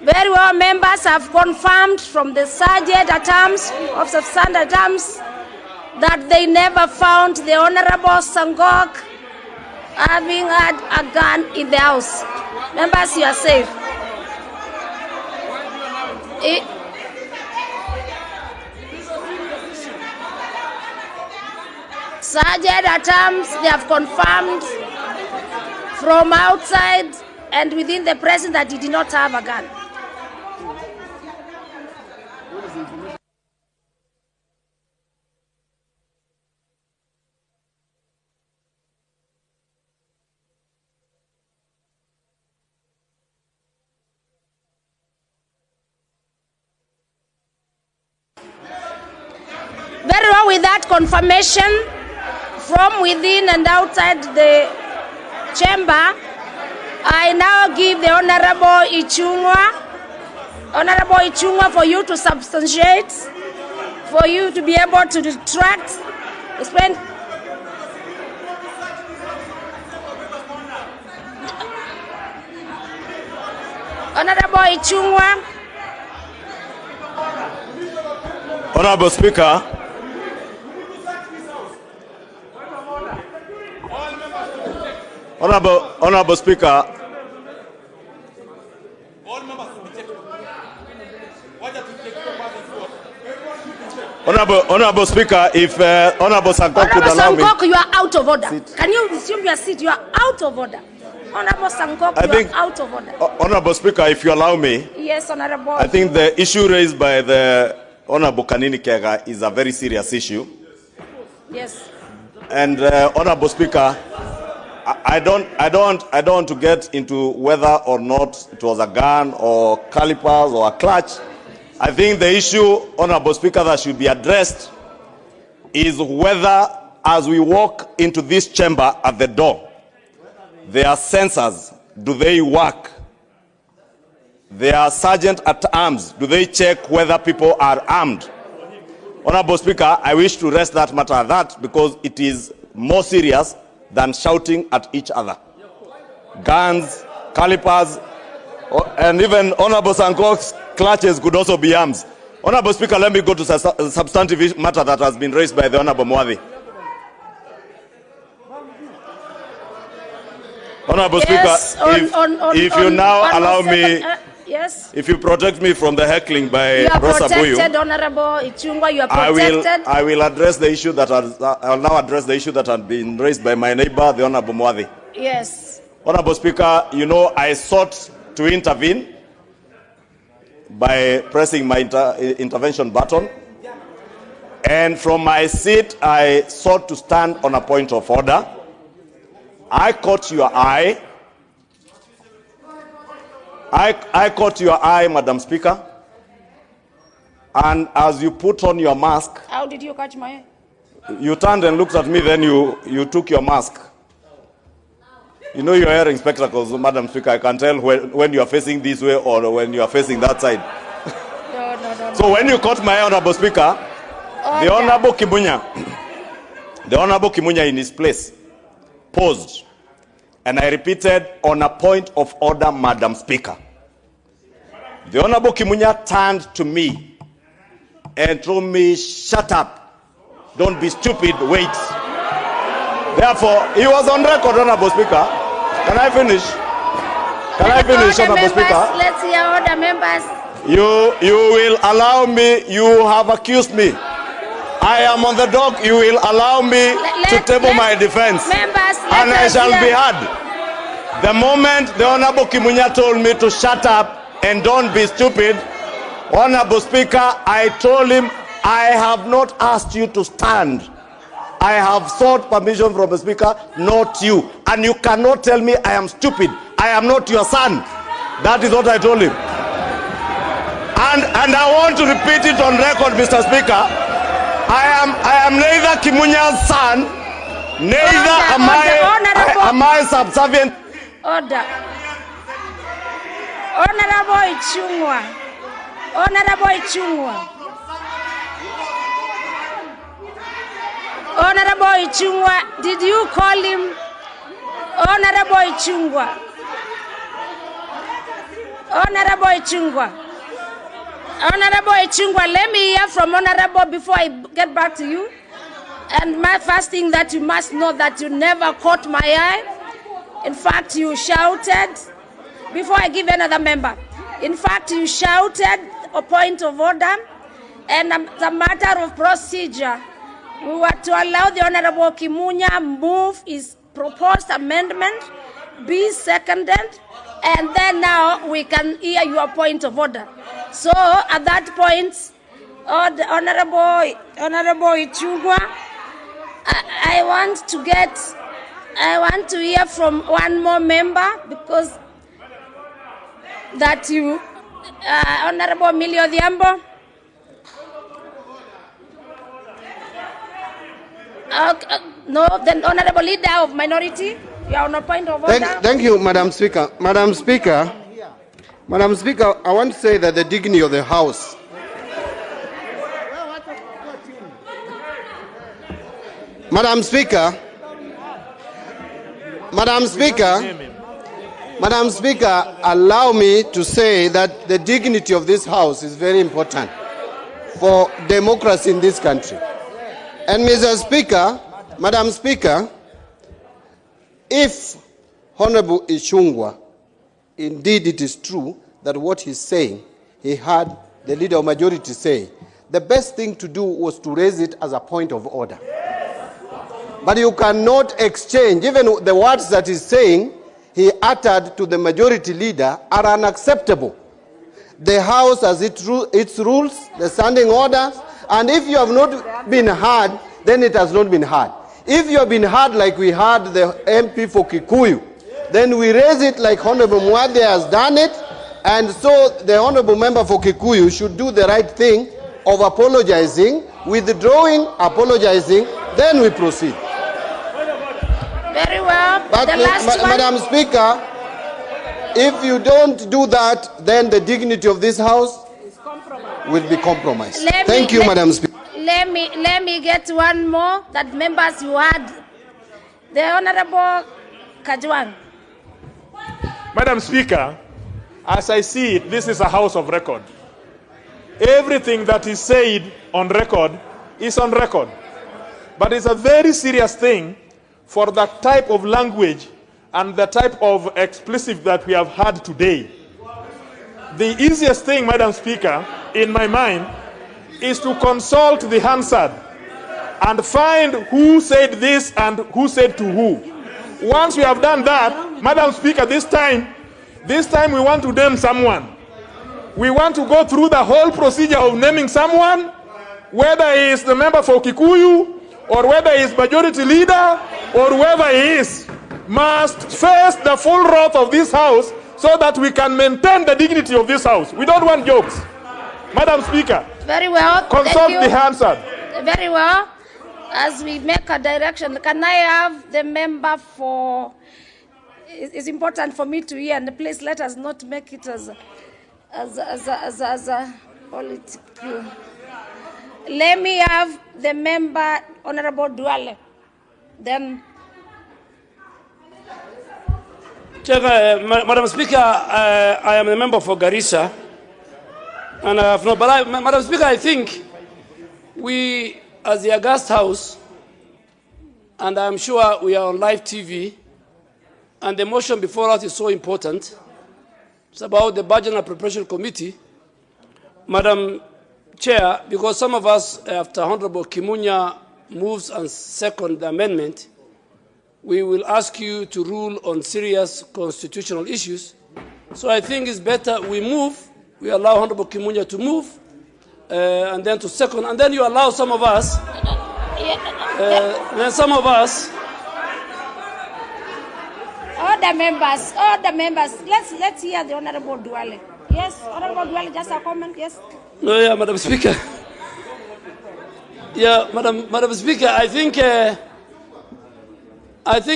Very well, members have confirmed from the sergeant at arms, officer of sergeant at arms, that they never found the Honorable Sangok having had a gun in the house. Members, you are safe. Sergeant at arms, they have confirmed from outside and within the presence that he did not have a gun. Very well, with that confirmation from within and outside the chamber, I now give the Honorable Ichung'wa, for you to substantiate, for you to be able to detract, explain. Honorable Ichung'wa. Honorable Speaker, Honorable Speaker, Honorable Speaker, if Honorable Sangok would allow me. Sangok, you are out of order. Can you resume your seat? You are out of order. Honorable Sangok, you are out of order. Honorable Speaker, if you allow me. Yes, Honorable. I think the issue raised by the Honorable Kanini Kega is a very serious issue. Yes. And Honorable Speaker, I don't want to get into whether or not it was a gun or calipers or a clutch. I think the issue, Honorable Speaker, that should be addressed is whether, as we walk into this chamber at the door, there are sensors. Do they work? There are sergeant at arms. Do they check whether people are armed? Honorable Speaker, I wish to rest that matter at that because it is more serious than shouting at each other. Guns, calipers, and even Honorable Sangok's clutches could also be arms. Honorable Speaker, let me go to a substantive matter that has been raised by the Honorable Mwadhi. Honorable Yes, Speaker, if you now allow me, yes. if you protect me from the heckling by You are Rosa protected, Buyu, Honorable Ichung'wa, you are protected. I will address the issue that I will now address the issue that had been raised by my neighbor, the Honorable Mwadhi. Yes. Honorable Speaker, you know I sought to intervene by pressing my intervention button. And from my seat, I sought to stand on a point of order. I caught your eye. I caught your eye, Madam Speaker. And as you put on your mask, How did you catch my eye? you turned and looked at me, then you took your mask. You know you're wearing spectacles, Madam Speaker. I can tell when you are facing this way or when you are facing that side. No. So when you caught my eye, Honorable Speaker, the Honorable Kimunya in his place paused. And I repeated, on a point of order, Madam Speaker. The Honorable Kimunya turned to me and told me, shut up. Don't be stupid, wait. Therefore, he was on record, Honorable Speaker. Can I finish? Can I finish, Honorable Speaker? Let's hear all the members. You will allow me, you have accused me. I am on the dock, you will allow me to table my defense. Members, and I shall be heard. The moment the Honorable Kimunya told me to shut up and don't be stupid, Honorable Speaker, I told him, I have not asked you to stand. I have sought permission from the Speaker, not you. And you cannot tell me I am stupid. I am not your son. That is what I told him. And I want to repeat it on record, Mr. Speaker. I am neither Kimunya's son, neither am I subservient. Order. Honorable Ichungwa. Honorable Ichungwa. Honorable Ichungwa, did you call him Honorable Ichungwa? Honorable Ichungwa. Honorable Ichungwa, let me hear from Honorable before I get back to you. And my first thing that you must know that you never caught my eye. In fact, you shouted, before I give another member, in fact, you shouted a point of order, and the matter of procedure, we were to allow the Honorable Kimunya move his proposed amendment, be seconded, and then now we can hear your point of order. So at that point, Honorable Ichungwa, I want to hear from one more member because that you, Honorable Emilio Odhiambo. No, then Honorable Leader of Minority, you are on a point of order. Thank you, Madam Speaker. Madam Speaker, I want to say that the dignity of the House. Madam Speaker, allow me to say that the dignity of this House is very important for democracy in this country. And Mr. Speaker, Madam Speaker, if Honorable Ichungwa, indeed it is true that what he's saying, he heard the Leader of Majority say, the best thing to do was to raise it as a point of order. But you cannot exchange, even the words that he's saying, he uttered to the Majority Leader are unacceptable. The House has its rules, the standing orders, and if you have not been heard, then it has not been heard. If you have been heard like we heard the MP for Kikuyu, then we raise it like Honorable Muade has done it, and so the Honorable Member for Kikuyu should do the right thing of apologizing, withdrawing, apologizing, then we proceed. Very well. But Madam Speaker, if you don't do that, then the dignity of this House will be compromised. Thank you, Madam Speaker. Let me get one more that members you had. The Honorable Kajwang. Madam Speaker, as I see it, this is a house of record. Everything that is said on record is on record. But it's a very serious thing for the type of language and the type of explicit that we have had today. The easiest thing, Madam Speaker, in my mind, is to consult the Hansard and find who said this and who said to who. Once we have done that, Madam Speaker, this time we want to name someone. We want to go through the whole procedure of naming someone, whether he is the member for Kikuyu, or whether he is majority leader, or whoever he is, must face the full wrath of this house so that we can maintain the dignity of this house. We don't want jokes. Madam Speaker, very well. Consult the Hansard. Very well. As we make a direction, can I have the member for... It's important for me to hear, and please let us not make it as a political. Let me have the member, Honorable Duale. Then... Madam Speaker, I am a member for Garissa, and I have no. But Madam Speaker, I think we, as the August House, and I'm sure we are on live TV, and the motion before us is so important. It's about the Budget and Appropriation Committee, Madam Chair, because some of us, after Honorable Kimunya moves and second the amendment, we will ask you to rule on serious constitutional issues. So I think it's better we move, we allow Honorable Kimunya to move, and then to second, and then you allow some of us, All the members, let's hear the Honorable Duale. Yes, Honorable Duale, just a comment, yes. No, yeah, Madam Speaker. Yeah, Madam Speaker, I think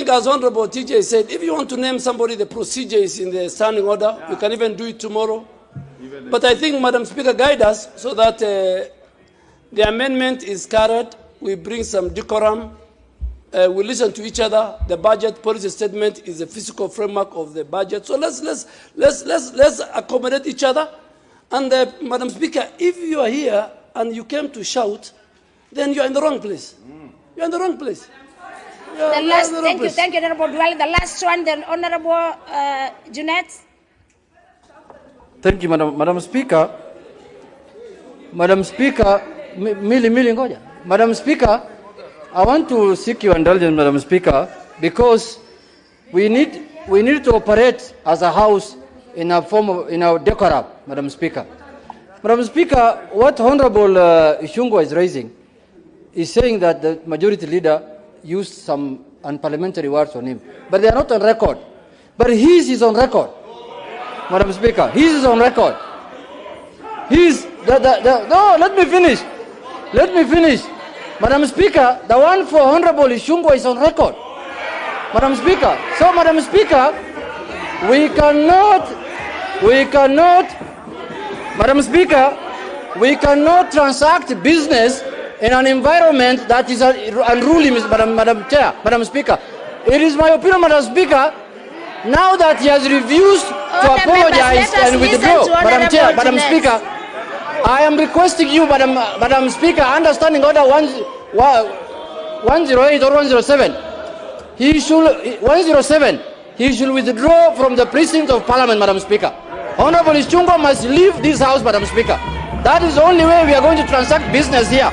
as Honorable TJ said, if you want to name somebody, the procedure is in the standing order. Yeah. We can even do it tomorrow. But I think, Madam Speaker, guide us so that the amendment is carried. We bring some decorum. We listen to each other. The budget policy statement is the physical framework of the budget. So let's accommodate each other. And Madam Speaker, if you are here and you came to shout, then you are in the wrong place. You are in the wrong place. The last, thank you, Honorable Duale. The last one, the Honorable Junet. Thank you, Madam Speaker. Madam Speaker, Madam Speaker, I want to seek your indulgence, Madam Speaker, because we need to operate as a house in a form of decorum, Madam Speaker. Madam Speaker, what Honorable Ishungwa is raising is saying that the majority leader used some unparliamentary words on him, but they are not on record. But his is on record, Madam Speaker. His is on record. No, let me finish. Let me finish. Madam Speaker, the one for Honorable Ishungwa is on record, Madam Speaker. So, Madam Speaker, we cannot, Madam Speaker, we cannot transact business in an environment that is unruly, Madam Chair, Madam Speaker. It is my opinion, Madam Speaker, now that he has refused to apologize and withdraw, Madam Chair, Madam Speaker, I am requesting you, Madam Speaker, understanding order 108 or 107, he should withdraw from the precinct of Parliament, Madam Speaker. Honorable Ishungwa must leave this house, Madam Speaker. That is the only way we are going to transact business here.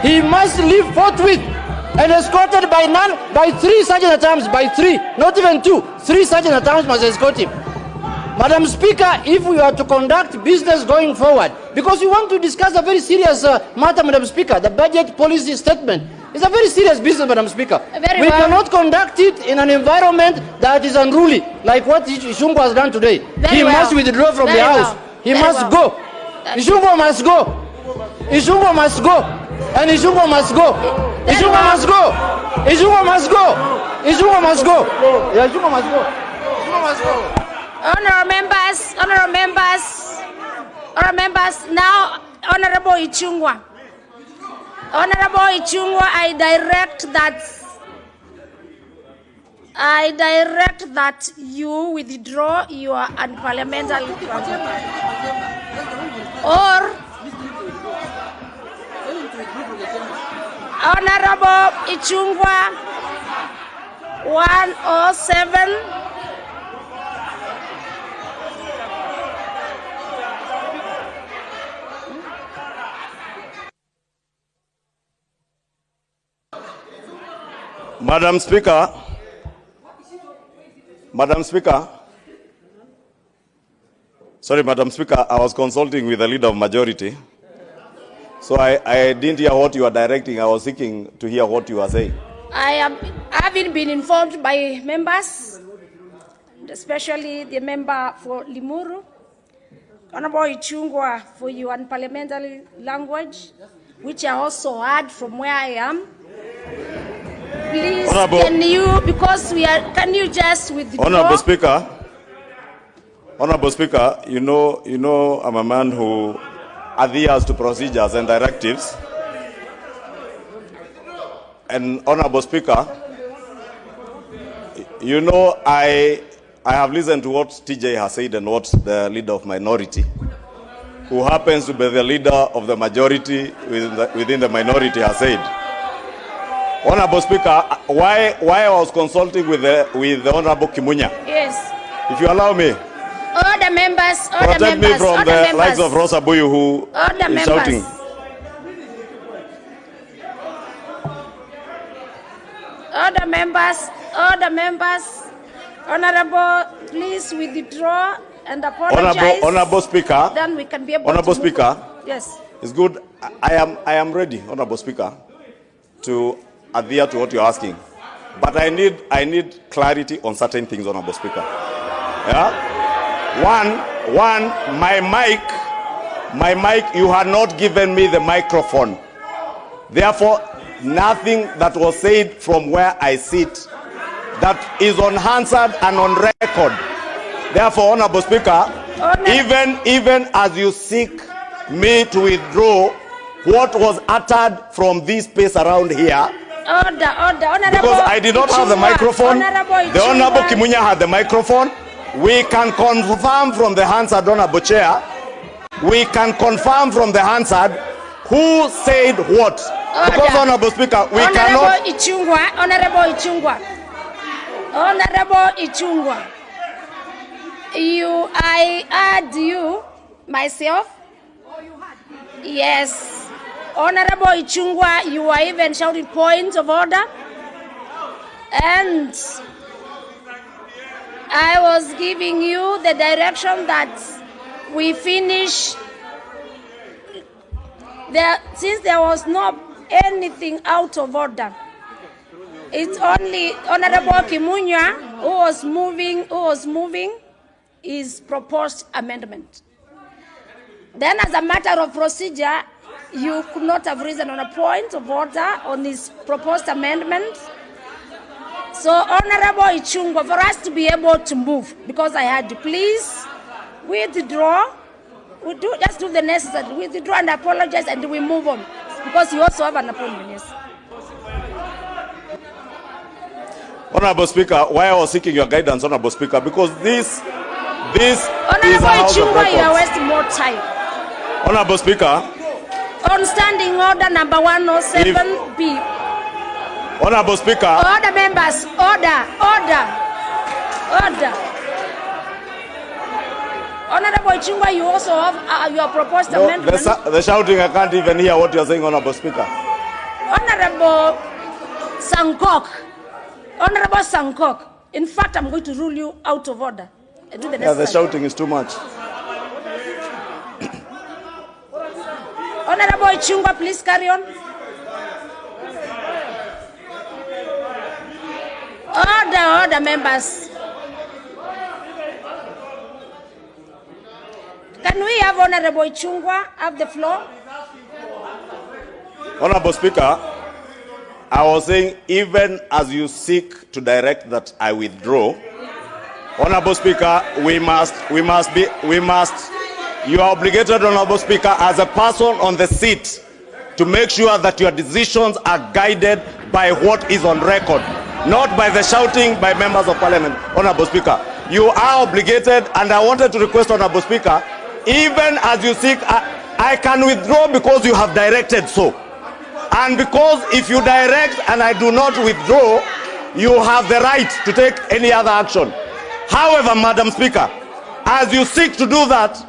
He must leave forthwith and escorted by 3 sergeant at arms, by 3, not even 2, 3 sergeant at arms must escort him. Madam Speaker, if we are to conduct business going forward, because we want to discuss a very serious matter, Madam Speaker, the budget policy statement is a very serious business, Madam Speaker. We cannot conduct it in an environment that is unruly, like what Ishungwa has done today. He must withdraw from the house. He must go. Ishungwa must go. Ishungwa must go. And Ishungwa must go. Ishungwa must go. Ishungwa must go. Ishungwa must go. Yeah, Ishungwa must go. Ishungwa must go. Honorable members, now Honorable Ichungwa. Honorable Ichungwa, I direct that you withdraw your unparliamentary or Honorable Ichungwa 107. Madam Speaker, sorry, Madam Speaker, I was consulting with the leader of majority. So I didn't hear what you are directing. I was seeking to hear what you are saying. Having been informed by members, especially the member for Limuru, Honorable Ichungwa, for your unparliamentary language, which I also heard from where I am. Please, can you just withdraw? Honorable Speaker, you know I'm a man who adheres to procedures and directives. And Honorable Speaker, you know I have listened to what TJ has said and what the leader of minority, who happens to be the leader of the majority within the minority, has said. Honorable Speaker, why I was consulting with the Honorable Kimunya? Yes. If you allow me. All the members, protect me from the likes of Rosa Buyu, who is shouting. All the members, Honorable, please withdraw and apologize. Honorable Speaker. Then we can be able Honorable to Speaker. Yes. It's good. I am ready, Honorable Speaker, to adhere to what you're asking. But I need clarity on certain things, Honorable Speaker. Yeah? One, my mic, you had not given me the microphone. Therefore, nothing that was said from where I sit that is unanswered and on record. Therefore, Honorable Speaker, even as you seek me to withdraw what was uttered from this space around here, Order, Honorable. Because I did not have the microphone. The Honorable Kimunya had the microphone. We can confirm from the answer, Honorable Chair. We can confirm from the answer who said what. Order. Because, Honorable Speaker, we cannot. Honorable Ichungwa. I heard you, myself. Yes. Honorable Ichungwa, you are even shouting points of order. And I was giving you the direction that we finish. Since there was not anything out of order, it's only Honorable Kimunya who was moving his proposed amendment. Then, as a matter of procedure, you could not have risen on a point of order on this proposed amendment. So, Honorable Ichungwa, for us to be able to move, because I had to please withdraw, just do the necessary, withdraw and apologize, and we move on, because you also have an appointment. Yes. Honorable Speaker, why I was seeking your guidance, Honorable Speaker, because this is Honorable a house of Ichungwa, you are records. wasting more time. Honorable Speaker. On standing order number 107B. Honorable Speaker. Order, members. Order. Honorable Ichungwa, you also have your proposed amendment. The shouting, I can't even hear what you're saying, Honorable Speaker. Honorable Sankok. In fact, I'm going to rule you out of order. Do The shouting is too much. Honorable Ichungwa, please carry on. Order, members. Can we have Honorable Ichungwa have the floor? Honorable Speaker, I was saying, even as you seek to direct that I withdraw, Honorable Speaker, you are obligated, Honorable Speaker, as a person on the seat, to make sure that your decisions are guided by what is on record, not by the shouting by members of Parliament. Honorable Speaker, you are obligated, and I wanted to request, Honorable Speaker, even as you seek, I can withdraw because you have directed so. And because if you direct and I do not withdraw, you have the right to take any other action. However, Madam Speaker, as you seek to do that,